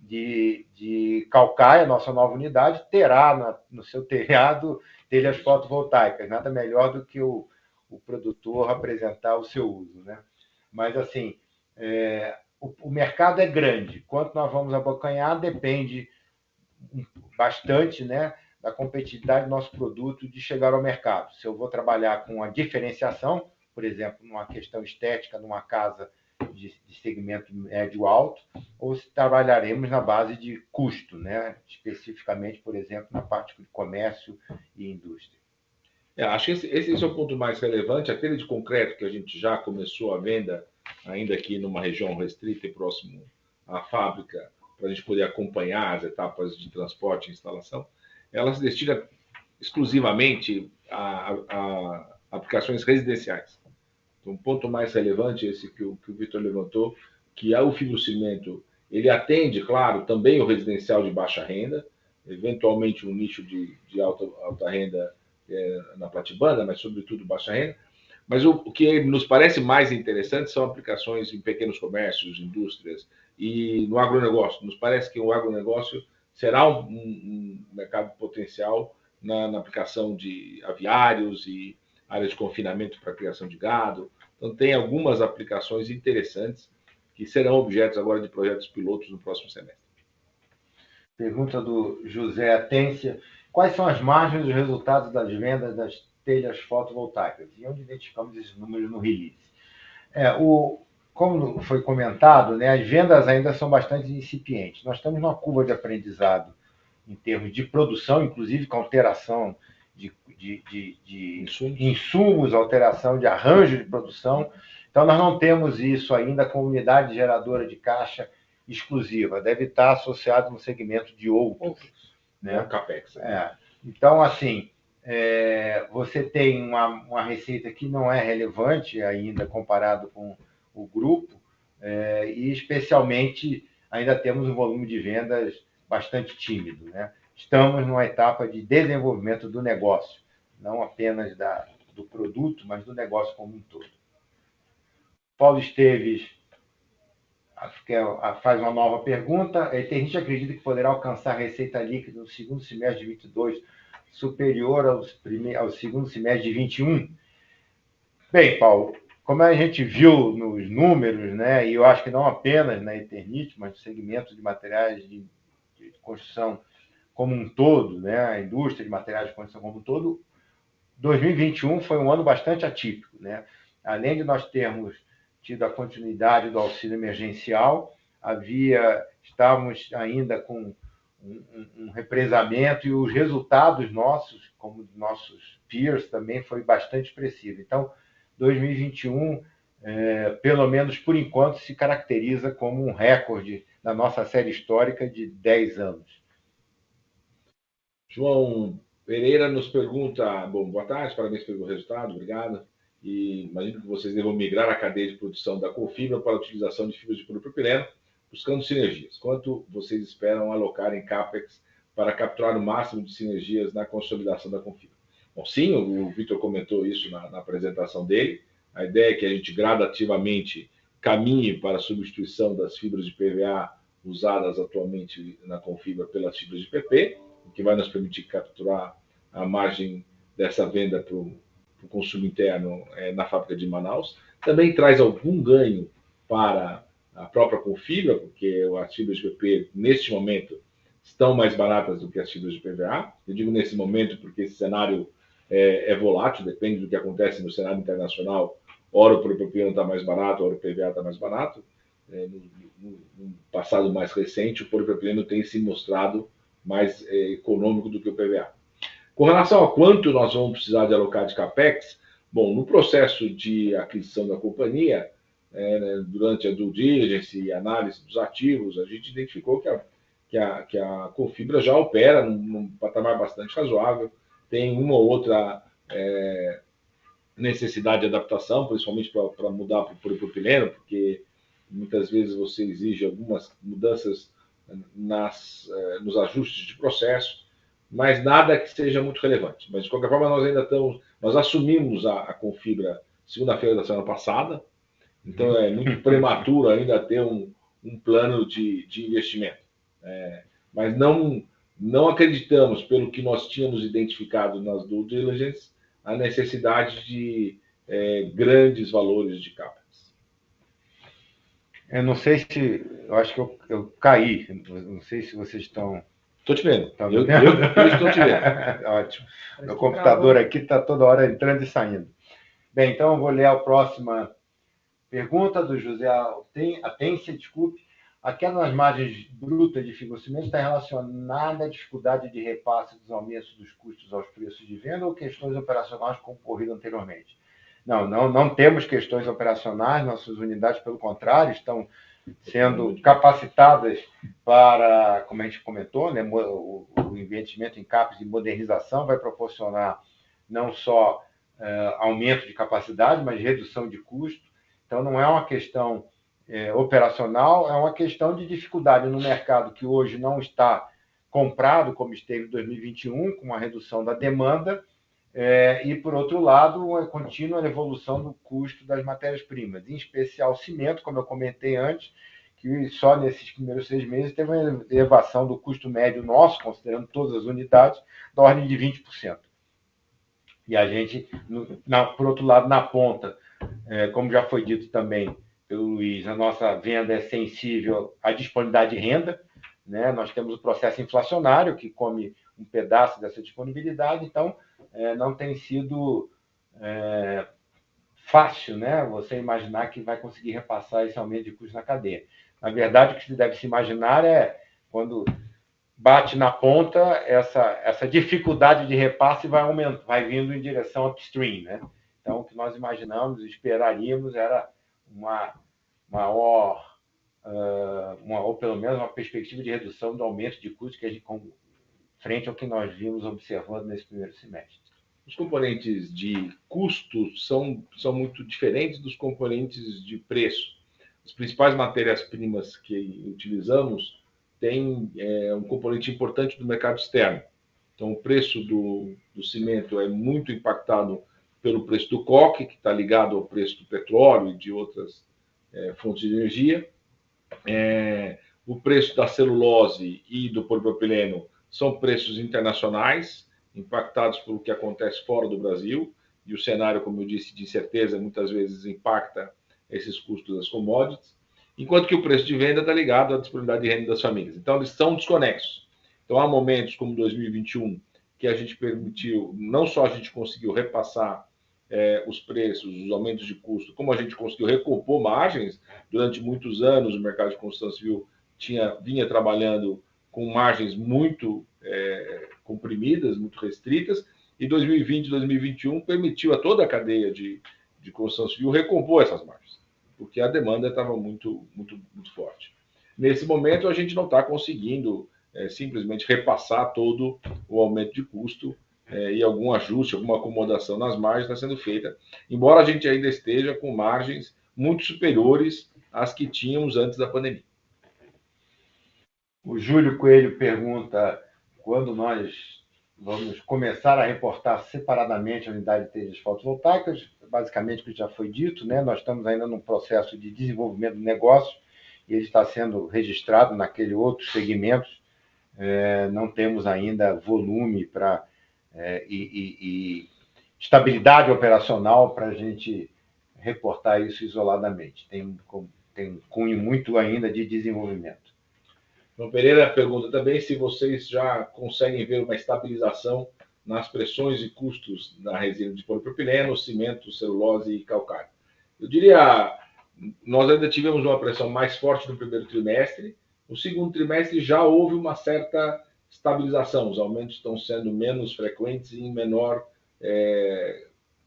de Calcaia, nossa nova unidade, terá no seu telhado telhas fotovoltaicas. Nada melhor do que o produtor apresentar o seu uso, né? Mas, assim, o mercado é grande. Quanto nós vamos abocanhar depende bastante, né, da competitividade do nosso produto de chegar ao mercado. Se eu vou trabalhar com a diferenciação, por exemplo, numa questão estética, numa casa de segmento médio-alto, ou se trabalharemos na base de custo, né, especificamente, por exemplo, na parte de comércio e indústria. Acho que esse é o ponto mais relevante. A telha de concreto que a gente já começou a venda, ainda aqui numa região restrita e próximo à fábrica, para a gente poder acompanhar as etapas de transporte e instalação, ela se destina exclusivamente a aplicações residenciais. Então, um ponto mais relevante, esse que o Vitor levantou, que o fibrocimento, ele atende, claro, também o residencial de baixa renda, eventualmente um nicho de alta renda na platibanda, mas sobretudo baixa renda. Mas o que nos parece mais interessante são aplicações em pequenos comércios, indústrias e no agronegócio. Nos parece que o agronegócio será um mercado potencial na aplicação de aviários e áreas de confinamento para a criação de gado. Então, tem algumas aplicações interessantes que serão objetos agora de projetos pilotos no próximo semestre. Pergunta do José Atência. Quais são as margens dos resultados das vendas das telhas fotovoltaicas, e onde identificamos esses números no release. Como foi comentado, né, as vendas ainda são bastante incipientes. Nós estamos numa curva de aprendizado em termos de produção, inclusive com alteração de insumos, alteração de arranjo de produção. Então, nós não temos isso ainda com unidade geradora de caixa exclusiva. Deve estar associado no segmento de outros. Né? CAPEX. Então, assim, você tem uma receita que não é relevante ainda comparado com o grupo, e especialmente ainda temos um volume de vendas bastante tímido. Né? Estamos numa etapa de desenvolvimento do negócio, não apenas do produto, mas do negócio como um todo. Paulo Esteves faz uma nova pergunta. A Eternit acredita que poderá alcançar receita líquida no segundo semestre de 2022 superior ao segundo semestre de 2021? Bem, Paulo, como a gente viu nos números, né, e eu acho que não apenas na Eternit, mas no segmento de materiais de construção como um todo, né, a indústria de materiais de construção como um todo, 2021 foi um ano bastante atípico. Né? Além de nós termos tido a continuidade do auxílio emergencial, estávamos ainda com um represamento, e os resultados nossos, como dos nossos peers, também foi bastante expressivo. Então, 2021, pelo menos por enquanto, se caracteriza como um recorde da nossa série histórica de 10 anos. João Pereira nos pergunta: boa tarde, parabéns pelo resultado, obrigado. E imagino que vocês devam migrar a cadeia de produção da Confibra para a utilização de fibras de polipropileno, buscando sinergias. Quanto vocês esperam alocar em CAPEX para capturar o máximo de sinergias na consolidação da Confibra? Bom, sim, o Vitor comentou isso na apresentação dele. A ideia é que a gente gradativamente caminhe para a substituição das fibras de PVA usadas atualmente na Confibra pelas fibras de PP, o que vai nos permitir capturar a margem dessa venda para o consumo interno na fábrica de Manaus. Também traz algum ganho para a própria Confibra, porque as fibras de PP, neste momento, estão mais baratas do que as fibras de PVA. Eu digo nesse momento porque esse cenário é volátil, depende do que acontece no cenário internacional. Ora o polipropileno está mais barato, ora o PVA está mais barato. No passado mais recente, o polipropileno tem se mostrado mais econômico do que o PVA. Com relação a quanto nós vamos precisar de alocar de CAPEX, bom, no processo de aquisição da companhia, durante a due diligence e análise dos ativos, a gente identificou que a Confibra já opera num patamar bastante razoável, tem uma ou outra necessidade de adaptação, principalmente para mudar para o polipropileno, porque muitas vezes você exige algumas mudanças nos ajustes de processo, mas nada que seja muito relevante. Mas, de qualquer forma, nós assumimos a Confibra segunda-feira da semana passada, então é muito prematuro ainda ter um plano de investimento. Mas não acreditamos, pelo que nós tínhamos identificado nas due diligence, a necessidade de grandes valores de CAPEX. Eu não sei se... Eu acho que eu caí. Não sei se vocês estão... Estou te vendo. Eu estou te vendo. Ótimo. Meu computador aqui está toda hora entrando e saindo. Bem, então eu vou ler a próxima pergunta do José Atência, desculpe. A queda nas margens brutas de fibrocimento está relacionada à dificuldade de repasse dos aumentos dos custos aos preços de venda ou questões operacionais como ocorrido anteriormente? Não temos questões operacionais, nossas unidades, pelo contrário, estão sendo capacitadas para, como a gente comentou, né, o investimento em CAPEX de modernização vai proporcionar não só aumento de capacidade, mas redução de custo. Então, não é uma questão operacional, é uma questão de dificuldade no mercado que hoje não está comprado, como esteve em 2021, com uma redução da demanda, e, por outro lado, a contínua evolução do custo das matérias-primas, em especial cimento, como eu comentei antes, que só nesses primeiros 6 meses teve uma elevação do custo médio nosso, considerando todas as unidades, da ordem de 20%. E a gente, por outro lado, na ponta, como já foi dito também pelo Luiz, a nossa venda é sensível à disponibilidade de renda, né? Nós temos o processo inflacionário, que come um pedaço dessa disponibilidade, então não tem sido fácil, né, você imaginar que vai conseguir repassar esse aumento de custo na cadeia. Na verdade, o que se deve se imaginar é quando bate na ponta, essa dificuldade de repasse vai vindo em direção upstream, né? Então, o que nós imaginamos, esperaríamos, era uma maior, ou pelo menos uma perspectiva de redução do aumento de custos frente ao que nós vimos observando nesse primeiro semestre. Os componentes de custo são muito diferentes dos componentes de preço. As principais matérias-primas que utilizamos têm um componente importante do mercado externo. Então, o preço do cimento é muito impactado pelo preço do coque, que está ligado ao preço do petróleo e de outras fontes de energia. O preço da celulose e do polipropileno são preços internacionais, impactados pelo que acontece fora do Brasil, e o cenário, como eu disse, de incerteza, muitas vezes impacta esses custos das commodities, enquanto que o preço de venda está ligado à disponibilidade de renda das famílias. Então, eles são desconexos. Então, há momentos como 2021 que a gente permitiu, não só a gente conseguiu repassar os preços, os aumentos de custo, como a gente conseguiu recompor margens. Durante muitos anos, o mercado de construção civil vinha trabalhando com margens muito comprimidas, muito restritas, e 2020 e 2021 permitiu a toda a cadeia de construção civil recompor essas margens, porque a demanda estava muito, muito, muito forte. Nesse momento, a gente não está conseguindo simplesmente repassar todo o aumento de custo, e algum ajuste, alguma acomodação nas margens está sendo feita, embora a gente ainda esteja com margens muito superiores às que tínhamos antes da pandemia. O Júlio Coelho pergunta quando nós vamos começar a reportar separadamente a unidade de telhas fotovoltaicas. Basicamente, o que já foi dito, né? Nós estamos ainda num processo de desenvolvimento do negócio e ele está sendo registrado naquele outro segmento. Não temos ainda volume e estabilidade operacional para a gente reportar isso isoladamente. Tem um cunho muito ainda de desenvolvimento. João Pereira pergunta também se vocês já conseguem ver uma estabilização nas pressões e custos da resina de polipropileno, cimento, celulose e calcário. Eu diria, nós ainda tivemos uma pressão mais forte no primeiro trimestre. No segundo trimestre já houve uma certa estabilização, os aumentos estão sendo menos frequentes e em menor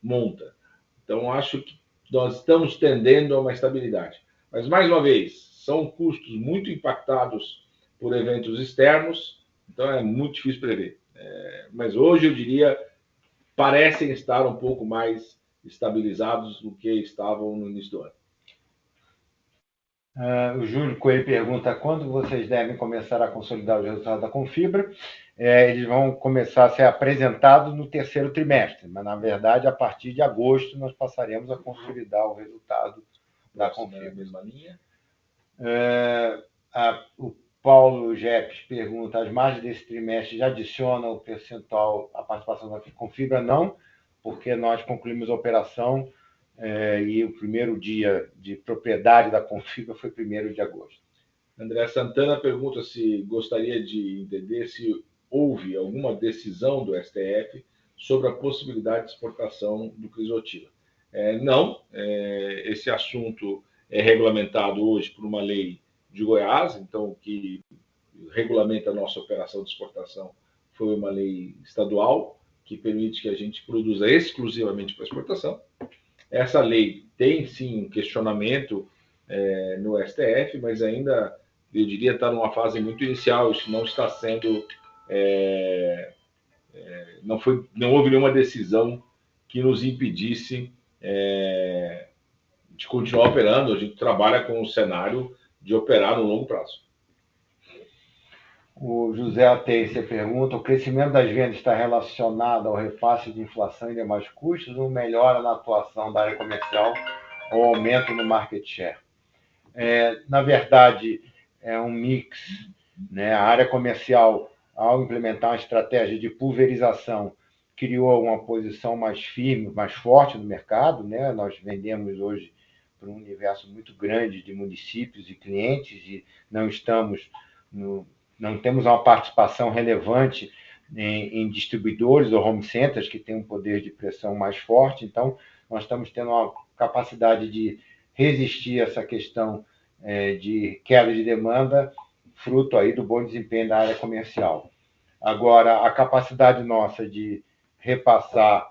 monta. Então, acho que nós estamos tendendo a uma estabilidade. Mas, mais uma vez, são custos muito impactados por eventos externos, então é muito difícil prever. Mas hoje, eu diria, parecem estar um pouco mais estabilizados do que estavam no início do ano. O Júlio Coelho pergunta quando vocês devem começar a consolidar os resultados da Confibra. Eles vão começar a ser apresentados no terceiro trimestre, mas, na verdade, a partir de agosto, nós passaremos a consolidar o resultado da Confibra. Na mesma linha. O Paulo Jeppes pergunta, as margens desse trimestre já adicionam o percentual, a participação da Confibra? Não, porque nós concluímos a operação e o primeiro dia de propriedade da Confibra foi 1º de agosto. André Santana pergunta se gostaria de entender se houve alguma decisão do STF sobre a possibilidade de exportação do crisotila. Não, esse assunto é regulamentado hoje por uma lei de Goiás, então o que regulamenta a nossa operação de exportação foi uma lei estadual que permite que a gente produza exclusivamente para exportação. Essa lei tem, sim, um questionamento no STF, mas ainda, eu diria, está numa fase muito inicial. Isso não está sendo... não houve nenhuma decisão que nos impedisse de continuar operando. A gente trabalha com o cenário de operar no longo prazo. O José Ateice pergunta, o crescimento das vendas está relacionado ao repasse de inflação e demais custos ou melhora na atuação da área comercial ou aumento no market share? Na verdade, é um mix, né? A área comercial, ao implementar uma estratégia de pulverização, criou uma posição mais firme, mais forte no mercado, né? Nós vendemos hoje para um universo muito grande de municípios e clientes e não temos uma participação relevante em distribuidores ou home centers, que têm um poder de pressão mais forte. Então, nós estamos tendo uma capacidade de resistir a essa questão de queda de demanda, fruto aí do bom desempenho da área comercial. Agora, a capacidade nossa de repassar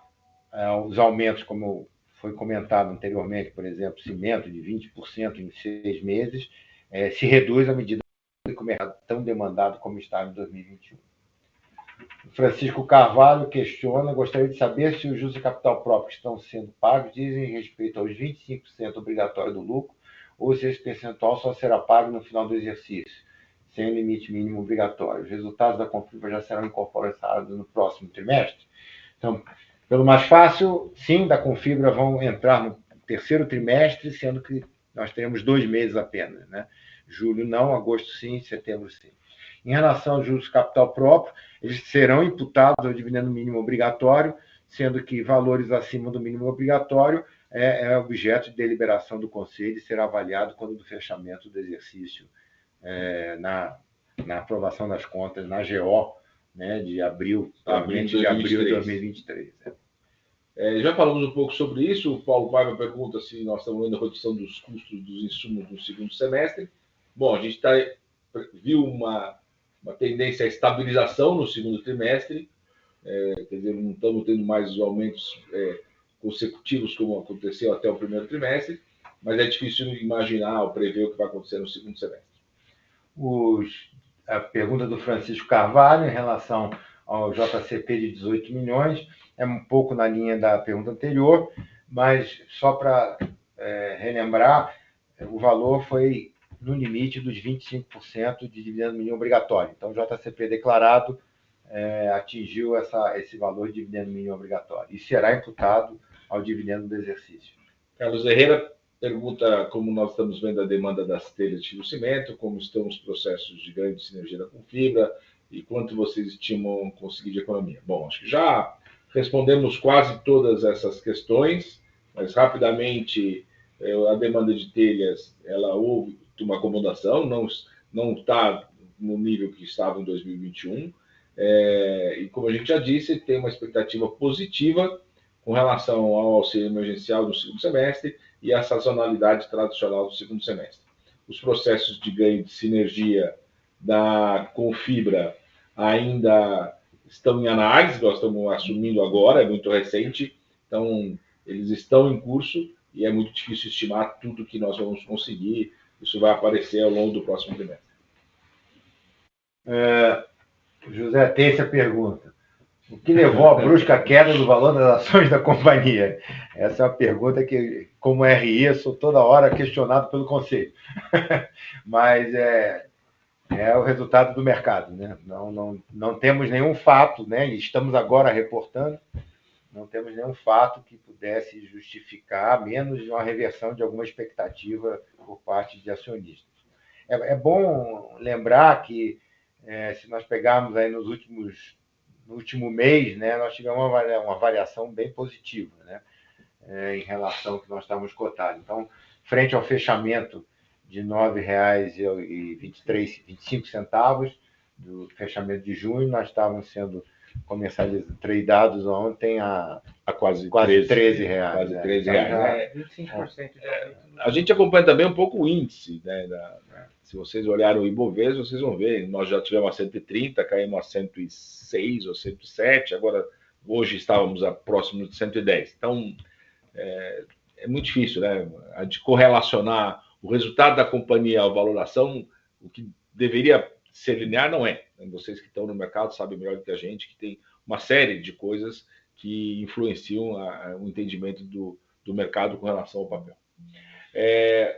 os aumentos, como foi comentado anteriormente, por exemplo, cimento de 20% em 6 meses, se reduz à medida que o mercado tão demandado como está em 2021. Francisco Carvalho questiona: gostaria de saber se os juros de capital próprio que estão sendo pagos dizem respeito aos 25% obrigatório do lucro ou se esse percentual só será pago no final do exercício, sem o limite mínimo obrigatório. Os resultados da Confibra já serão incorporados no próximo trimestre? Então, pelo mais fácil, sim, da Confibra vão entrar no terceiro trimestre, sendo que nós teremos 2 meses apenas, né? Julho não, agosto sim, setembro sim. Em relação aos juros de capital próprio, eles serão imputados ao dividendo mínimo obrigatório, sendo que valores acima do mínimo obrigatório é objeto de deliberação do Conselho e será avaliado quando do fechamento do exercício, na aprovação das contas na GO, né, de abril, provavelmente de abril de 2023. Já falamos um pouco sobre isso. O Paulo Paiva pergunta se nós estamos vendo a redução dos custos dos insumos no segundo semestre. Bom, a gente viu uma tendência à estabilização no segundo trimestre, quer dizer, não estamos tendo mais os aumentos consecutivos como aconteceu até o primeiro trimestre, mas é difícil imaginar ou prever o que vai acontecer no segundo semestre. A pergunta do Francisco Carvalho em relação ao JCP de 18 milhões é um pouco na linha da pergunta anterior, mas só para relembrar, o valor foi no limite dos 25% de dividendo mínimo obrigatório. Então, o JCP declarado atingiu esse valor de dividendo mínimo obrigatório e será imputado ao dividendo do exercício. Carlos Herrera pergunta como nós estamos vendo a demanda das telhas de fio cimento, como estão os processos de grande sinergia da Confibra e quanto vocês estimam conseguir de economia. Bom, acho que já respondemos quase todas essas questões, mas rapidamente a demanda de telhas, ela houve uma acomodação, não está no nível que estava em 2021, e como a gente já disse, tem uma expectativa positiva com relação ao auxílio emergencial do segundo semestre e a sazonalidade tradicional do segundo semestre. Os processos de ganho de sinergia da Confibra ainda estão em análise, nós estamos assumindo agora, é muito recente, então eles estão em curso e é muito difícil estimar tudo que nós vamos conseguir. Isso vai aparecer ao longo do próximo trimestre. José Tência pergunta: o que levou à brusca queda do valor das ações da companhia? Essa é uma pergunta que, como RI, eu sou toda hora questionado pelo Conselho. Mas é o resultado do mercado, né? Não temos nenhum fato, né? Estamos agora reportando, não temos nenhum fato que pudesse justificar menos de uma reversão de alguma expectativa por parte de acionistas. É bom lembrar que, se nós pegarmos aí no último mês, né, nós tivemos uma variação bem positiva, né, em relação ao que nós estávamos cotados. Então, frente ao fechamento de R$ 9,25 do fechamento de junho, nós estávamos sendo tradeados ontem a quase R$ 13. Quase R$ 13. 25%. A gente acompanha também um pouco o índice, né? Se vocês olharem o Ibovespa, vocês vão ver, nós já tivemos a 130, caímos a 106 ou 107, agora hoje estávamos próximo de 110. Então, é muito difícil, né? De correlacionar o resultado da companhia à valoração, o que deveria ser linear não é. Vocês que estão no mercado sabem melhor do que a gente que tem uma série de coisas que influenciam o entendimento do mercado com relação ao papel.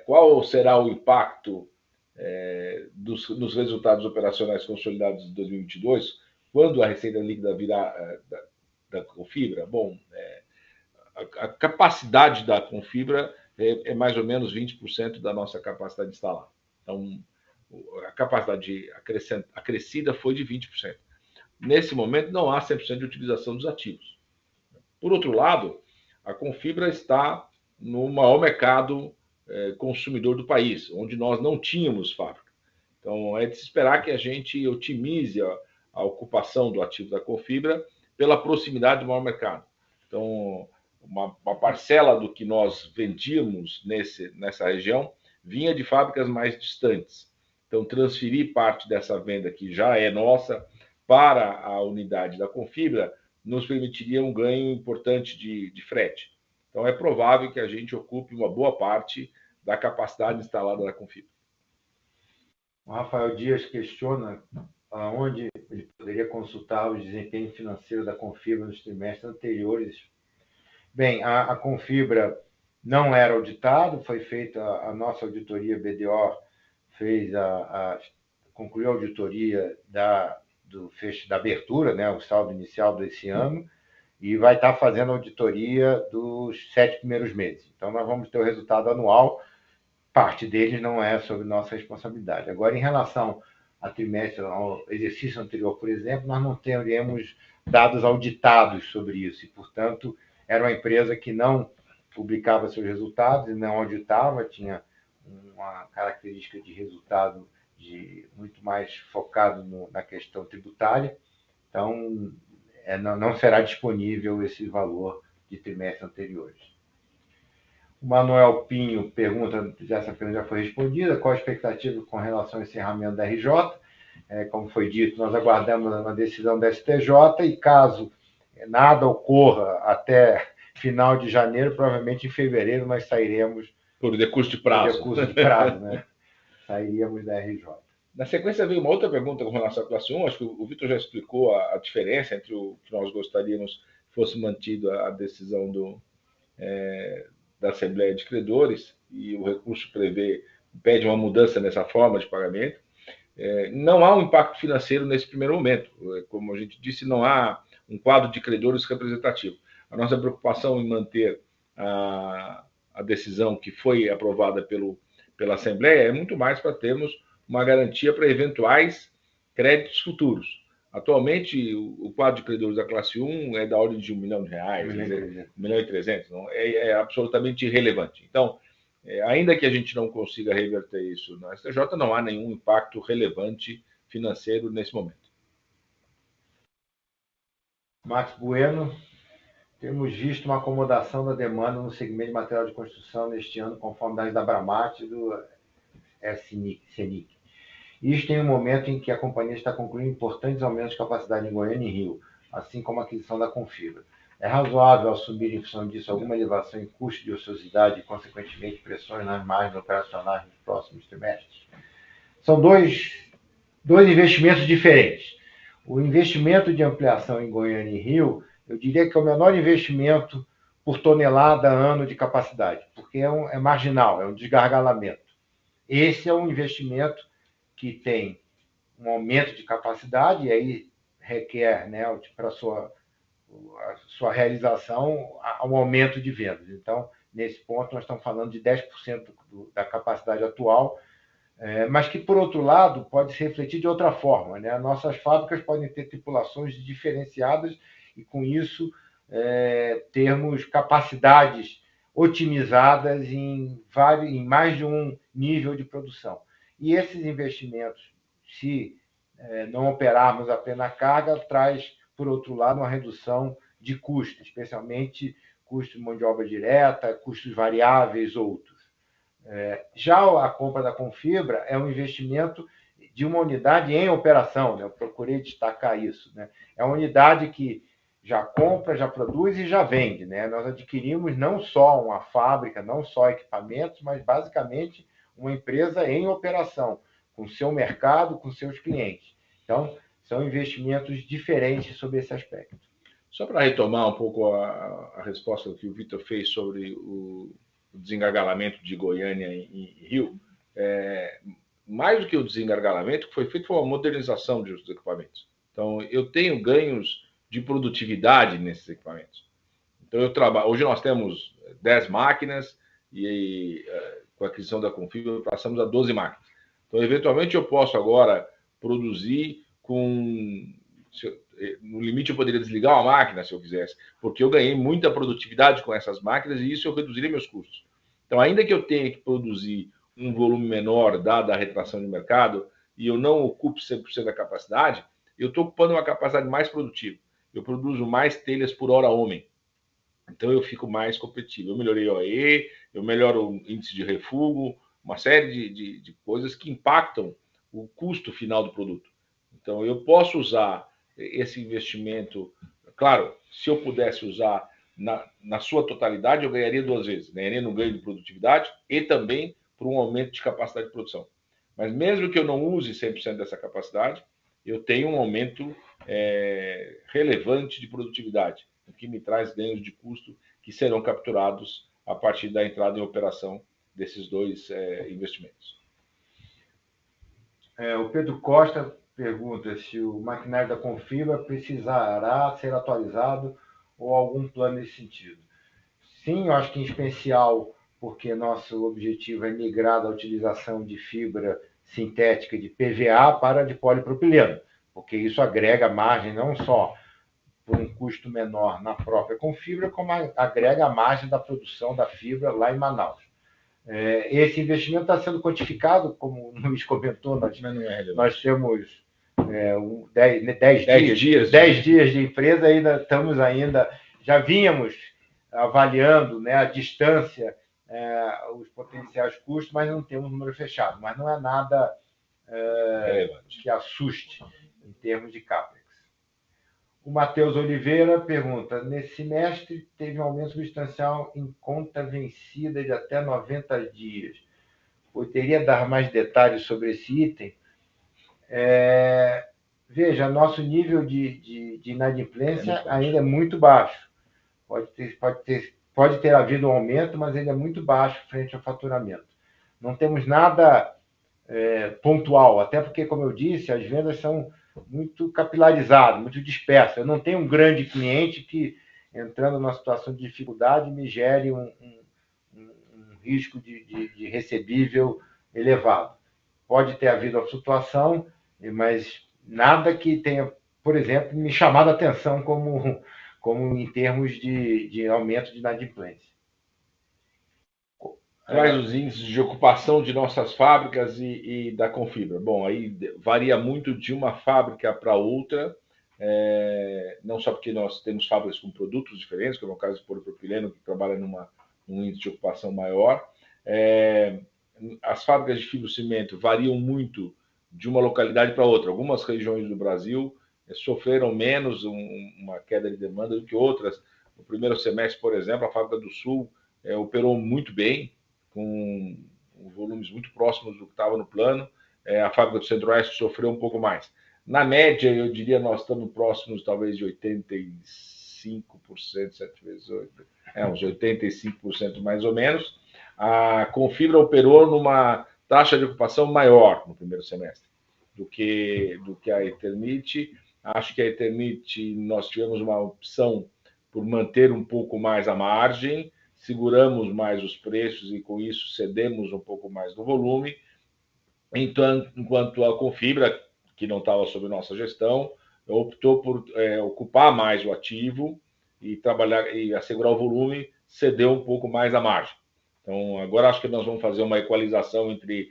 Qual será o impacto nos resultados operacionais consolidados de 2022 quando a receita líquida virar da Confibra? Bom, a capacidade da Confibra é mais ou menos 20% da nossa capacidade instalada. Então, a capacidade acrescida foi de 20%. Nesse momento, não há 100% de utilização dos ativos. Por outro lado, a Confibra está no maior mercado consumidor do país, onde nós não tínhamos fábrica. Então, é de se esperar que a gente otimize a ocupação do ativo da Confibra pela proximidade do maior mercado. Então, uma parcela do que nós vendíamos nessa região vinha de fábricas mais distantes. Então, transferir parte dessa venda que já é nossa para a unidade da Confibra nos permitiria um ganho importante de frete. Então, é provável que a gente ocupe uma boa parte da capacidade instalada da Confibra. O Rafael Dias questiona aonde ele poderia consultar o desempenho financeiro da Confibra nos trimestres anteriores. Bem, a Confibra não era auditada, foi feita a nossa auditoria BDO, concluiu a auditoria da abertura, né, o saldo inicial desse ano, e vai estar fazendo a auditoria dos 7 primeiros meses. Então, nós vamos ter o resultado anual, parte deles não é sob nossa responsabilidade. Agora, em relação ao exercício anterior, por exemplo, nós não teremos dados auditados sobre isso, e, portanto, era uma empresa que não publicava seus resultados e não auditava, tinha uma característica de resultado muito mais focado na questão tributária. Então, não será disponível esse valor de trimestres anteriores. O Manuel Pinho pergunta, essa pergunta já foi respondida, qual a expectativa com relação ao encerramento da RJ? Como foi dito, nós aguardamos uma decisão da STJ e caso nada ocorra até final de janeiro, provavelmente em fevereiro nós sairemos... Por decurso de prazo. Né? Sairíamos da RJ. Na sequência veio uma outra pergunta com relação à classe 1. Acho que o Vitor já explicou a diferença entre o que nós gostaríamos que fosse mantido a decisão da Assembleia de Credores, e o recurso pede uma mudança nessa forma de pagamento. Não há um impacto financeiro nesse primeiro momento. Como a gente disse, não há um quadro de credores representativo. A nossa preocupação em manter a decisão que foi aprovada pela Assembleia é muito mais para termos uma garantia para eventuais créditos futuros. Atualmente, o quadro de credores da classe 1 é da ordem de R$1 milhão, R$1,3 milhão. É absolutamente irrelevante. Então, ainda que a gente não consiga reverter isso na STJ, não há nenhum impacto relevante financeiro nesse momento. Max Bueno, temos visto uma acomodação da demanda no segmento de material de construção neste ano, conforme dados da Abramat e do SENIC. Isto em um momento em que a companhia está concluindo importantes aumentos de capacidade em Goiânia e Rio, assim como a aquisição da Confibra. É razoável assumir, em função disso, alguma elevação em custo de ociosidade e, consequentemente, pressões nas margens operacionais nos próximos trimestres? São dois investimentos diferentes. O investimento de ampliação em Goiânia e Rio, eu diria que é o menor investimento por tonelada ano de capacidade, porque é marginal, é um desgargalamento. Esse é um investimento que tem um aumento de capacidade e aí requer, né, para a sua realização, um aumento de vendas. Então, nesse ponto, nós estamos falando de 10% da capacidade atual, mas que, por outro lado, pode se refletir de outra forma, né? Nossas fábricas podem ter tripulações diferenciadas e, com isso, termos capacidades otimizadas em mais de um nível de produção. E esses investimentos, se não operarmos a plena carga, traz, por outro lado, uma redução de custos, especialmente custos de mão de obra direta, custos variáveis, outros. Já a compra da Confibra é um investimento de uma unidade em operação, né? Eu procurei destacar isso, né? É uma unidade que já compra, já produz e já vende, né? Nós adquirimos não só uma fábrica, não só equipamentos, mas basicamente uma empresa em operação, com seu mercado, com seus clientes. Então, são investimentos diferentes sobre esse aspecto. Só para retomar um pouco a resposta que o Vitor fez sobre o desengargalamento de Goiânia e Rio, mais do que o desengargalamento, o que foi feito foi uma modernização dos equipamentos. Então, eu tenho ganhos de produtividade nesses equipamentos. Então, hoje nós temos 10 máquinas e com a aquisição da Confibra passamos a 12 máquinas. Então, eventualmente, eu posso agora produzir no limite, eu poderia desligar uma máquina, se eu quisesse, porque eu ganhei muita produtividade com essas máquinas e isso eu reduziria meus custos. Então, ainda que eu tenha que produzir um volume menor, dada a retração de mercado, e eu não ocupe 100% da capacidade, eu estou ocupando uma capacidade mais produtiva. Eu produzo mais telhas por hora homem. Então eu fico mais competitivo. Eu melhorei o OE, eu melhoro o índice de refúgio, uma série de coisas que impactam o custo final do produto. Então eu posso usar esse investimento, claro, se eu pudesse usar na sua totalidade, eu ganharia 2 vezes. Ganharia no ganho de produtividade e também por um aumento de capacidade de produção. Mas mesmo que eu não use 100% dessa capacidade, eu tenho um aumento relevante de produtividade, o que me traz ganhos de custo que serão capturados a partir da entrada em operação desses 2 investimentos. O Pedro Costa pergunta se o maquinário da Confibra precisará ser atualizado ou algum plano nesse sentido. Sim, eu acho que em especial porque nosso objetivo é migrar da utilização de fibra sintética de PVA para de polipropileno, porque isso agrega margem não só por um custo menor na própria Confibra, como agrega a margem da produção da fibra lá em Manaus. Esse investimento está sendo quantificado, como o Luiz comentou, nós temos 10 dias de empresa, já vínhamos avaliando, né, a distância, os potenciais custos, mas não temos um número fechado. Mas não é nada que assuste em termos de CAPEX. O Matheus Oliveira pergunta: nesse semestre teve um aumento substancial em conta vencida de até 90 dias. Poderia dar mais detalhes sobre esse item? Veja, nosso nível de inadimplência ainda é muito baixo. Pode ter havido um aumento, mas ele é muito baixo frente ao faturamento. Não temos nada pontual, até porque, como eu disse, as vendas são muito capilarizadas, muito dispersas. Eu não tenho um grande cliente que, entrando numa situação de dificuldade, me gere um risco de recebível elevado. Pode ter havido uma flutuação, mas nada que tenha, por exemplo, me chamado a atenção como em termos de aumento de inadimplência. Quais os índices de ocupação de nossas fábricas e da Confibra? Bom, aí varia muito de uma fábrica para outra, não só porque nós temos fábricas com produtos diferentes, como é o caso do polipropileno, que trabalha num índice de ocupação maior. As fábricas de fibrocimento variam muito de uma localidade para outra. Algumas regiões do Brasil sofreram menos uma queda de demanda do que outras. No primeiro semestre, por exemplo, a fábrica do Sul operou muito bem, com volumes muito próximos do que estava no plano. A fábrica do Centro-Oeste sofreu um pouco mais. Na média, eu diria, nós estamos próximos talvez de 85%, 7 vezes 8, uns 85% mais ou menos. A Confibra operou numa taxa de ocupação maior no primeiro semestre do que a Eternit. Acho que a Eternit, nós tivemos uma opção por manter um pouco mais a margem, seguramos mais os preços e, com isso, cedemos um pouco mais do volume. Então, enquanto a Confibra, que não estava sob nossa gestão, optou por ocupar mais o ativo e trabalhar e assegurar o volume, cedeu um pouco mais a margem. Então, agora acho que nós vamos fazer uma equalização entre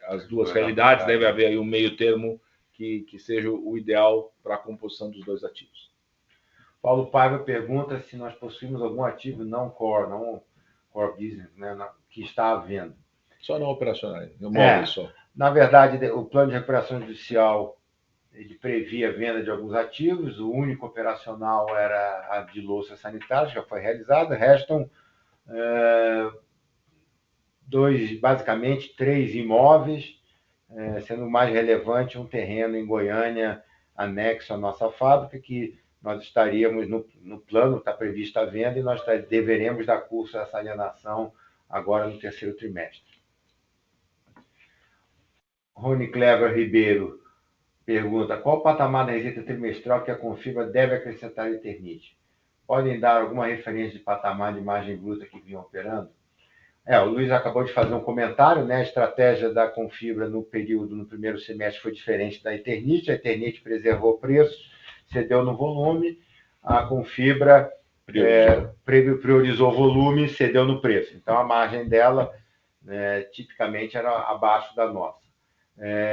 as duas realidades. Deve haver aí um meio termo que seja o ideal para a composição dos 2 ativos. Paulo Paiva pergunta se nós possuímos algum ativo não core business, né, que está à venda. Só não operacional, só. Na verdade, o plano de recuperação judicial ele previa a venda de alguns ativos. O único operacional era a de louça sanitária, já foi realizada. Restam basicamente 3 imóveis, sendo o mais relevante um terreno em Goiânia, anexo à nossa fábrica, que nós estaríamos no plano, está prevista a venda, e nós deveremos dar curso a essa alienação agora no 3º trimestre. Rony Clever Ribeiro pergunta: qual o patamar da receita trimestral que a Confibra deve acrescentar à Eternit? Podem dar alguma referência de patamar de margem bruta que vinham operando? O Luiz acabou de fazer um comentário, né? A estratégia da Confibra no primeiro semestre foi diferente da Eternit. A Eternit preservou o preço, cedeu no volume. A Confibra priorizou o volume, cedeu no preço. Então, a margem dela, tipicamente, era abaixo da nossa.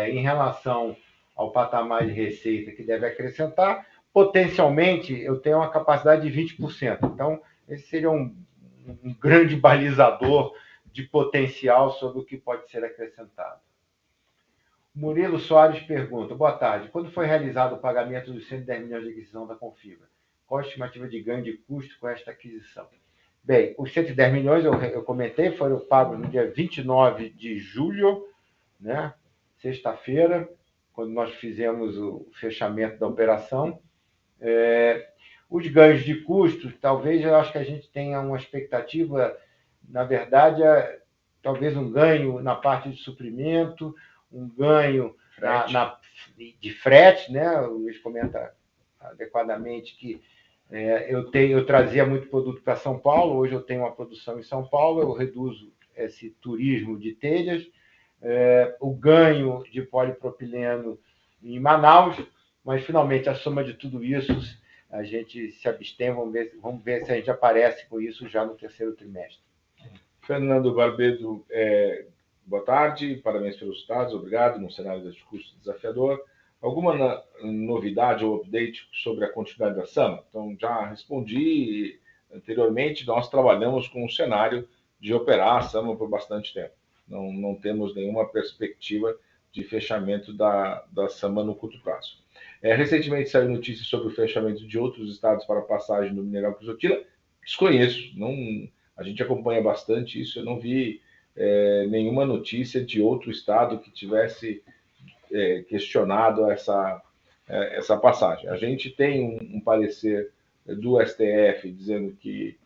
Em relação ao patamar de receita que deve acrescentar, potencialmente eu tenho uma capacidade de 20%. Então, esse seria um grande balizador de potencial sobre o que pode ser acrescentado. Murilo Soares pergunta: boa tarde, quando foi realizado o pagamento dos 110 milhões de aquisição da Confibra? Qual a estimativa de ganho de custo com esta aquisição? Bem, os 110 milhões, eu comentei, foram pagos no dia 29 de julho, né? Sexta-feira, quando nós fizemos o fechamento da operação. Os ganhos de custo, talvez eu acho que a gente tenha uma expectativa, na verdade, talvez um ganho na parte de suprimento, um ganho de frete, né? O Luiz comenta adequadamente que eu trazia muito produto para São Paulo, hoje eu tenho uma produção em São Paulo, eu reduzo esse turismo de telhas, o ganho de polipropileno em Manaus, mas finalmente a soma de tudo isso, a gente se abstém, vamos ver se a gente aparece com isso já no terceiro trimestre. Fernando Barbedo, boa tarde, parabéns pelos resultados, obrigado, num cenário de custo desafiador. Alguma novidade ou update sobre a continuidade da SAMA? Então, já respondi anteriormente, nós trabalhamos com um cenário de operar a SAMA por bastante tempo. Não temos nenhuma perspectiva de fechamento da SAMA no curto prazo. Recentemente saiu notícia sobre o fechamento de outros estados para a passagem do mineral Crisotila. Desconheço, a gente acompanha bastante isso, eu não vi nenhuma notícia de outro estado que tivesse questionado essa passagem. A gente tem um parecer do STF dizendo que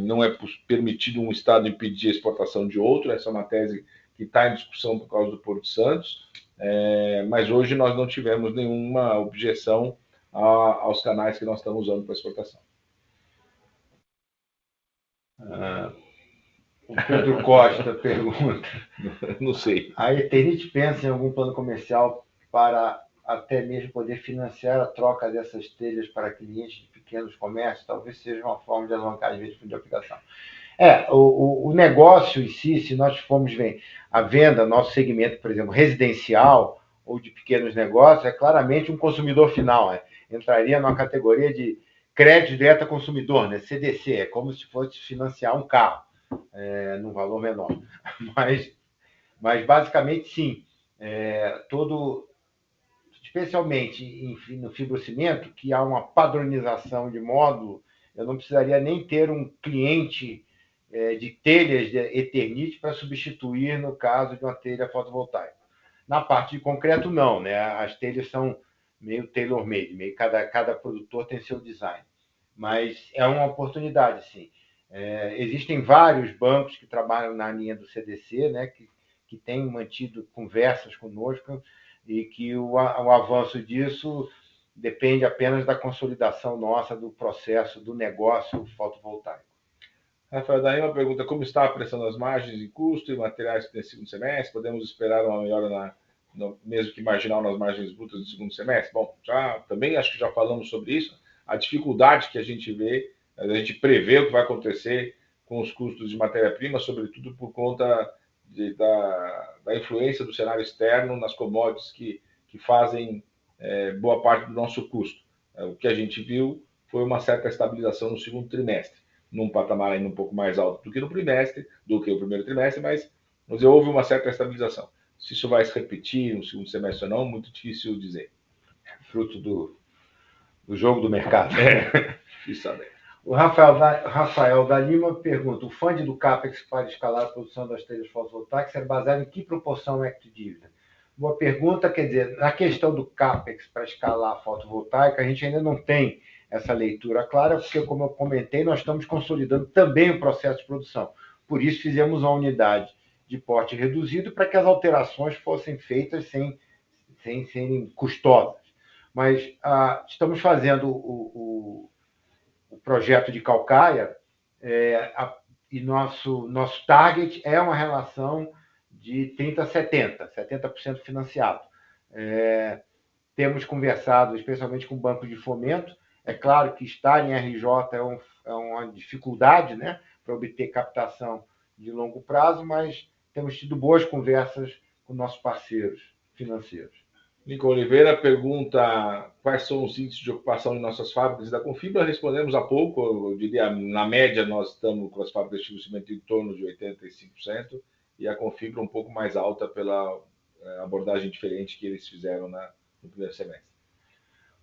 não é permitido um estado impedir a exportação de outro, essa é uma tese que está em discussão por causa do Porto de Santos, mas hoje nós não tivemos nenhuma objeção aos canais que nós estamos usando para exportação. O Pedro Costa pergunta: não sei. A Eternit pensa em algum plano comercial para até mesmo poder financiar a troca dessas telhas para clientes de pequenos comércios? Talvez seja uma forma de alavancar as vezes de aplicação. O negócio em si, se nós formos ver a venda, nosso segmento, por exemplo, residencial ou de pequenos negócios, é claramente um consumidor final. Entraria numa categoria de crédito direto a consumidor, né? CDC, é como se fosse financiar um carro, num valor menor. Mas basicamente, sim. Especialmente no fibrocimento, que há uma padronização de módulo, eu não precisaria nem ter um cliente de telhas de Eternit para substituir no caso de uma telha fotovoltaica. Na parte de concreto, não, né? As telhas são meio tailor-made, cada produtor tem seu design. Mas é uma oportunidade, sim. Existem vários bancos que trabalham na linha do CDC, né, que têm mantido conversas conosco e que o avanço disso depende apenas da consolidação nossa do processo do negócio fotovoltaico. Rafael, daí uma pergunta: como está a pressão das margens de custo e materiais no segundo semestre? Podemos esperar uma melhora, mesmo que marginal, nas margens brutas do segundo semestre? Bom, também acho que já falamos sobre isso. A dificuldade que a gente vê, a gente prevê o que vai acontecer com os custos de matéria-prima, sobretudo por conta da influência do cenário externo nas commodities que fazem boa parte do nosso custo. O que a gente viu foi uma certa estabilização no segundo trimestre, num patamar ainda um pouco mais alto do que o primeiro trimestre, mas houve uma certa estabilização. Se isso vai se repetir no segundo semestre ou não, muito difícil dizer. Fruto do jogo do mercado. Difícil saber. O Rafael da Lima pergunta: o fundo do CAPEX para escalar a produção das telhas fotovoltaicas é baseado em que proporção equity dívida? Boa pergunta, quer dizer, na questão do CAPEX para escalar a fotovoltaica, a gente ainda não tem essa leitura clara, porque, como eu comentei, nós estamos consolidando também o processo de produção. Por isso, fizemos uma unidade de porte reduzido para que as alterações fossem feitas sem serem custosas. Mas estamos fazendo o projeto de Calcaia e nosso target é uma relação de 30 a 70% financiado. Temos conversado especialmente com o Banco de Fomento. É claro que estar em RJ é uma dificuldade, né, para obter captação de longo prazo, mas temos tido boas conversas com nossos parceiros financeiros. Lincoln Oliveira pergunta quais são os índices de ocupação de nossas fábricas da Confibra. Respondemos há pouco, eu diria, na média nós estamos com as fábricas de fibrocimento em torno de 85% e a Confibra um pouco mais alta pela abordagem diferente que eles fizeram no primeiro semestre.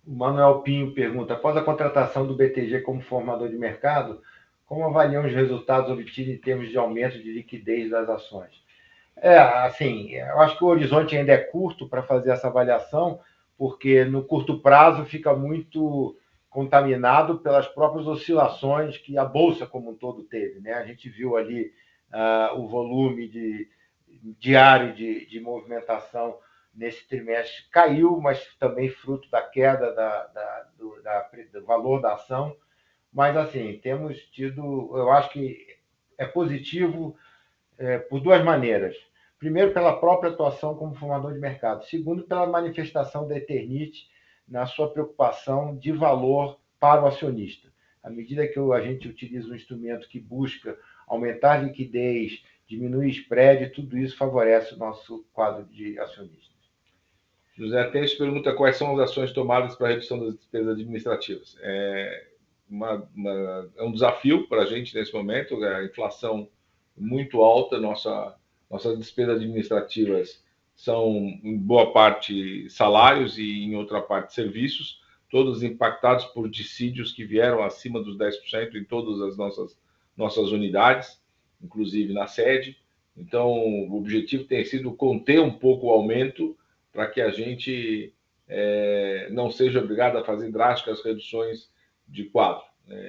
O Manuel Pinho pergunta, após a contratação do BTG como formador de mercado, como avaliam os resultados obtidos em termos de aumento de liquidez das ações? Assim, eu acho que o horizonte ainda é curto para fazer essa avaliação, porque no curto prazo fica muito contaminado pelas próprias oscilações que a Bolsa como um todo teve, né? A gente viu ali o volume diário de movimentação nesse trimestre caiu, mas também fruto da queda do valor da ação. Mas, assim, temos tido, eu acho que é positivo por duas maneiras. Primeiro, pela própria atuação como formador de mercado. Segundo, pela manifestação da Eternit na sua preocupação de valor para o acionista. À medida que a gente utiliza um instrumento que busca aumentar a liquidez, diminuir spread, tudo isso favorece o nosso quadro de acionistas. José Tênis pergunta quais são as ações tomadas para a redução das despesas administrativas. É um desafio para a gente nesse momento, a inflação muito alta, nossas despesas administrativas são, em boa parte, salários e, em outra parte, serviços, todos impactados por dissídios que vieram acima dos 10% em todas as nossas unidades, inclusive na sede. Então, o objetivo tem sido conter um pouco o aumento para que a gente não seja obrigado a fazer drásticas reduções de quadro.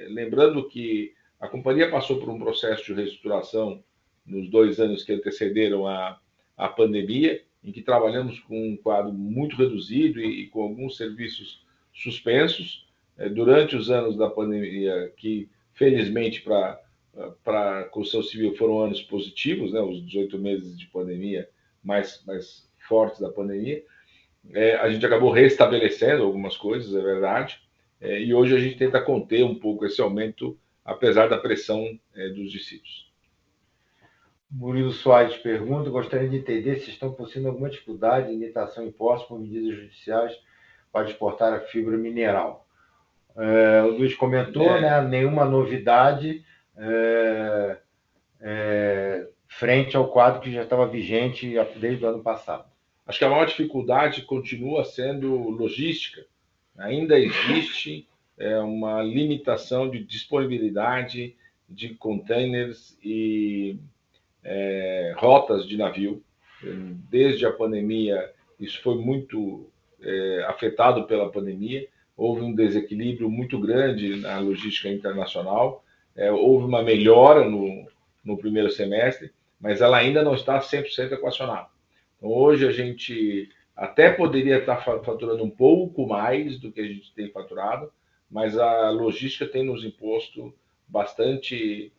Lembrando que a companhia passou por um processo de reestruturação nos 2 anos que antecederam a pandemia, em que trabalhamos com um quadro muito reduzido e com alguns serviços suspensos. Durante os anos da pandemia, que felizmente para a construção civil foram anos positivos, né, os 18 meses de pandemia mais fortes da pandemia, a gente acabou restabelecendo algumas coisas, é verdade, e hoje a gente tenta conter um pouco esse aumento, apesar da pressão dos dissídios. Murilo Soares pergunta, gostaria de entender se estão possuindo alguma dificuldade em limitação imposta por medidas judiciais para exportar a fibra mineral. O Luiz comentou, né, nenhuma novidade frente ao quadro que já estava vigente desde o ano passado. Acho que a maior dificuldade continua sendo logística. Ainda existe uma limitação de disponibilidade de containers e rotas de navio. Desde a pandemia, isso foi muito afetado pela pandemia. Houve um desequilíbrio muito grande na logística internacional. Houve uma melhora no primeiro semestre, mas ela ainda não está 100% equacionada. Então, hoje a gente até poderia estar faturando um pouco mais do que a gente tem faturado, mas a logística tem nos imposto bastante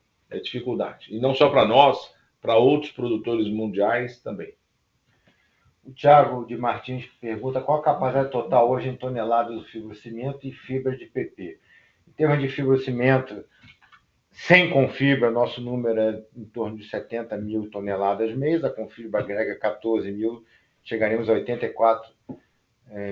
dificuldade. E não só para nós, para outros produtores mundiais também. O Thiago de Martins pergunta qual a capacidade total hoje em toneladas do fibrocimento e fibra de PP. Em termos de fibrocimento, sem Confibra, nosso número é em torno de 70 mil toneladas mês, a Confibra agrega 14 mil, chegaremos a 84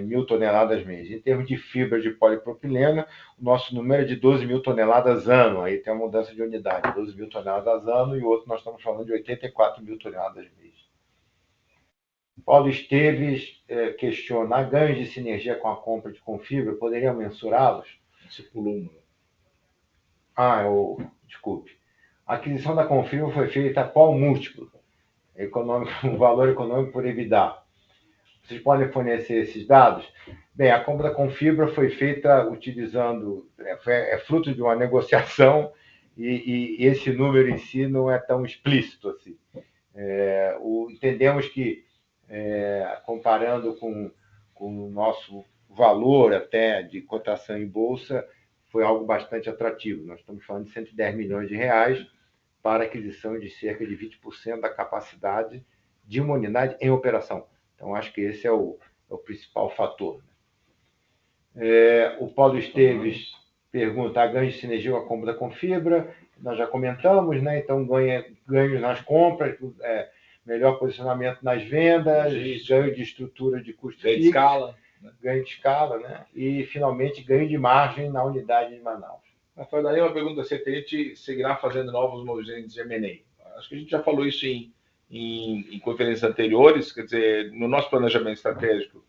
mil toneladas mês. Em termos de fibra de polipropileno, o nosso número é de 12 mil toneladas ano, aí tem uma mudança de unidade, 12 mil toneladas ano, e o outro nós estamos falando de 84 mil toneladas mês. Paulo Esteves questiona, ganhos de sinergia com a compra de Confibra, poderiam mensurá-los? Você pulou uma. Desculpe. A aquisição da Confibra foi feita a qual múltiplo? O valor econômico por EBITDA. Vocês podem fornecer esses dados? Bem, a compra da Confibra foi feita utilizando... É fruto de uma negociação e esse número em si não é tão explícito assim. Entendemos que, comparando com o nosso valor até de cotação em bolsa, foi algo bastante atrativo. Nós estamos falando de 110 milhões de reais para aquisição de cerca de 20% da capacidade de uma unidade em operação. Então, acho que esse é o principal fator. O Paulo Esteves pergunta, há ganhos de sinergia com a compra da Confibra? Nós já comentamos, né? Então, ganhos nas compras, melhor posicionamento nas vendas, ganho de estrutura de custo ganho de fixo, escala, ganho de escala, né? E, finalmente, ganho de margem na unidade de Manaus. Rafael, daí uma pergunta: se a gente seguirá fazendo novos movimentos de M&A? Acho que a gente já falou isso em conferências anteriores. Quer dizer, no nosso planejamento estratégico,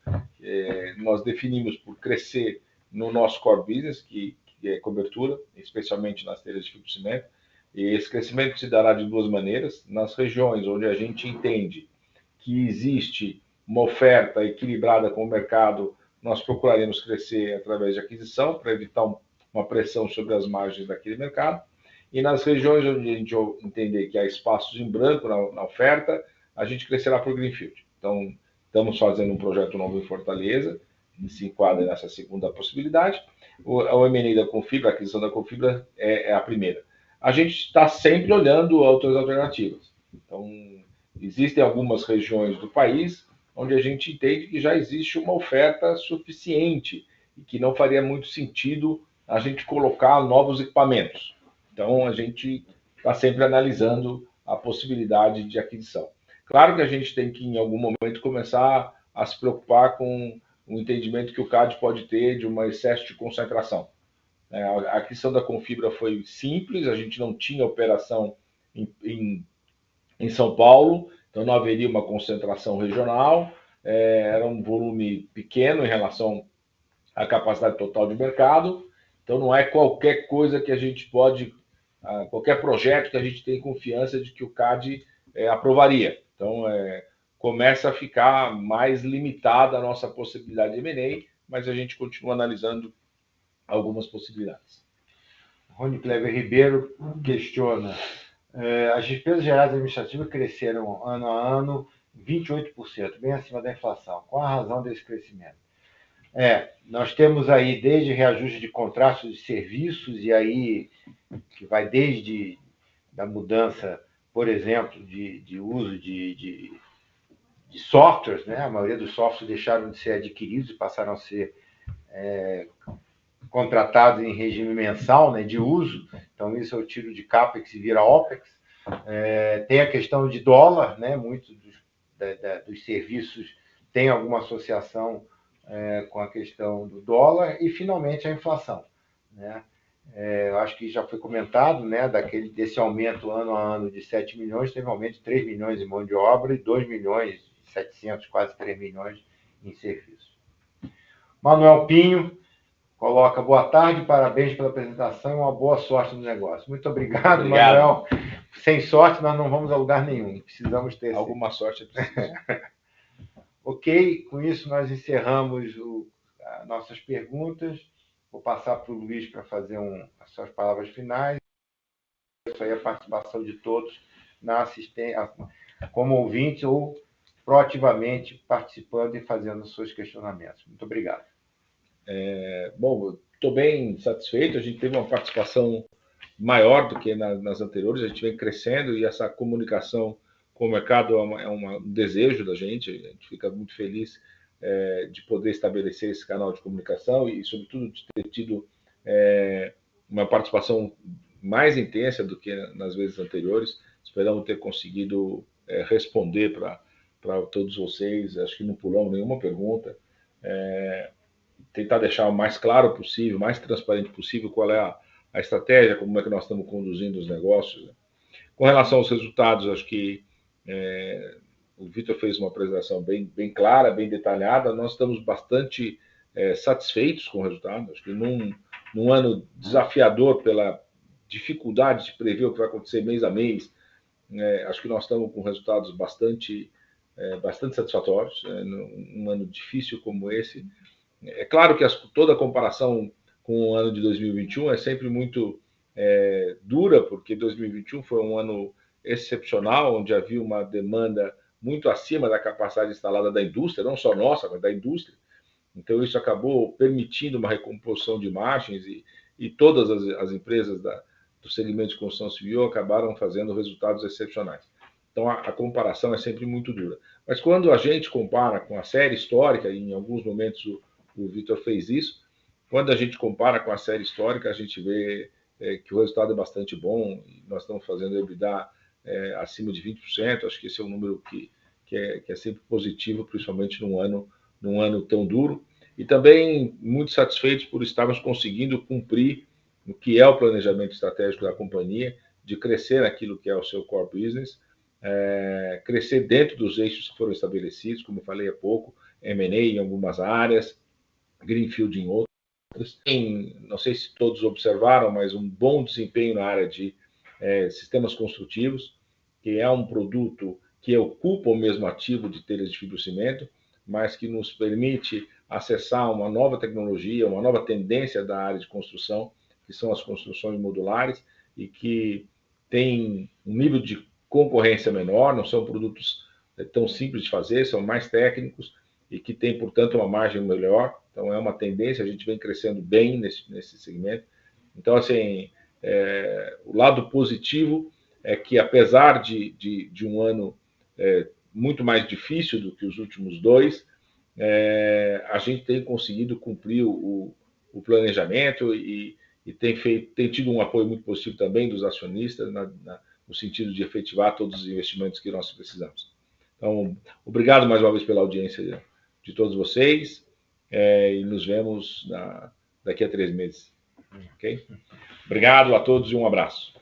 nós definimos por crescer no nosso core business, que é cobertura, especialmente nas telhas de fibra de cimento. E esse crescimento se dará de duas maneiras: nas regiões onde a gente entende que existe uma oferta equilibrada com o mercado, nós procuraremos crescer através de aquisição para evitar uma pressão sobre as margens daquele mercado. E nas regiões onde a gente entender que há espaços em branco na oferta, a gente crescerá por Greenfield. Então, estamos fazendo um projeto novo em Fortaleza, que se enquadra nessa segunda possibilidade. O M&A da Confibra, a aquisição da Confibra, é a primeira. A gente está sempre olhando outras alternativas. Então, existem algumas regiões do país onde a gente entende que já existe uma oferta suficiente e que não faria muito sentido a gente colocar novos equipamentos. Então, a gente está sempre analisando a possibilidade de aquisição. Claro que a gente tem que, em algum momento, começar a se preocupar com o entendimento que o CAD pode ter de um excesso de concentração. A aquisição da Confibra foi simples, a gente não tinha operação em São Paulo, então não haveria uma concentração regional, era um volume pequeno em relação à capacidade total de mercado, então não é qualquer coisa que a gente pode, qualquer projeto que a gente tem confiança de que o CAD aprovaria. Então começa a ficar mais limitada a nossa possibilidade de M&A, mas a gente continua analisando algumas possibilidades. Rony Cleber Ribeiro questiona: as despesas gerais administrativas cresceram ano a ano 28%, bem acima da inflação. Qual a razão desse crescimento? Nós temos aí desde reajuste de contratos de serviços, e aí que vai desde da mudança, por exemplo, de uso de softwares, né? A maioria dos softwares deixaram de ser adquiridos e passaram a ser contratados em regime mensal, né, de uso. Então, isso eu tiro de CAPEX e vira OPEX. Tem a questão de dólar, né? Muitos dos serviços têm alguma associação com a questão do dólar. E, finalmente, a inflação, né? Eu acho que já foi comentado, né, desse aumento ano a ano de 7 milhões, teve um aumento de 3 milhões em mão de obra e 2 milhões e 700, quase 3 milhões em serviços. Manuel Pinho coloca: boa tarde, parabéns pela apresentação e uma boa sorte no negócio. Muito obrigado, Manuel. Sem sorte, nós não vamos a lugar nenhum. Precisamos ter alguma sorte. Ok, com isso nós encerramos nossas perguntas. Vou passar para o Luiz para fazer as suas palavras finais. Isso aí é a participação de todos na assistência, como ouvintes ou proativamente participando e fazendo os seus questionamentos. Muito obrigado. Bom, estou bem satisfeito. A gente teve uma participação maior do que nas anteriores. A gente vem crescendo e essa comunicação com o mercado é um desejo da gente. A gente fica muito feliz de poder estabelecer esse canal de comunicação e, sobretudo, de ter tido uma participação mais intensa do que nas vezes anteriores. Esperamos ter conseguido responder para todos vocês. Acho que não pulamos nenhuma pergunta. Tentar deixar o mais claro possível, mais transparente possível qual é a estratégia, como é que nós estamos conduzindo os negócios. Com relação aos resultados, acho que o Vitor fez uma apresentação bem clara, bem detalhada. Nós estamos bastante satisfeitos com o resultado. Acho que num ano desafiador pela dificuldade de prever o que vai acontecer mês a mês, acho que nós estamos com resultados bastante satisfatórios. Num ano difícil como esse, é claro que toda a comparação com o ano de 2021 é sempre muito dura, porque 2021 foi um ano excepcional, onde havia uma demanda muito acima da capacidade instalada da indústria, não só nossa, mas da indústria. Então, isso acabou permitindo uma recomposição de margens e todas as empresas do segmento de construção civil acabaram fazendo resultados excepcionais. Então, a comparação é sempre muito dura. Mas quando a gente compara com a série histórica, e em alguns momentos o Vitor fez isso, quando a gente compara com a série histórica, a gente vê que o resultado é bastante bom. E nós estamos fazendo EBITDA acima de 20%. Acho que esse é um número que é sempre positivo, principalmente num ano tão duro. E também muito satisfeitos por estarmos conseguindo cumprir o que é o planejamento estratégico da companhia, de crescer naquilo que é o seu core business, crescer dentro dos eixos que foram estabelecidos, como eu falei há pouco, M&A em algumas áreas, Greenfield em outras. Não sei se todos observaram, mas um bom desempenho na área de sistemas construtivos, que é um produto que ocupa o mesmo ativo de telhas de fibrocimento, mas que nos permite acessar uma nova tecnologia, uma nova tendência da área de construção, que são as construções modulares, e que tem um nível de concorrência menor, não são produtos tão simples de fazer, são mais técnicos e que tem, portanto, uma margem melhor. Então, é uma tendência, a gente vem crescendo bem nesse segmento. Então, assim, o lado positivo é que, apesar de um ano muito mais difícil do que os últimos dois, a gente tem conseguido cumprir o planejamento e tem tido um apoio muito positivo também dos acionistas no sentido de efetivar todos os investimentos que nós precisamos. Então, obrigado mais uma vez pela audiência de todos vocês e nos vemos daqui a 3 meses. Okay? Obrigado a todos e um abraço.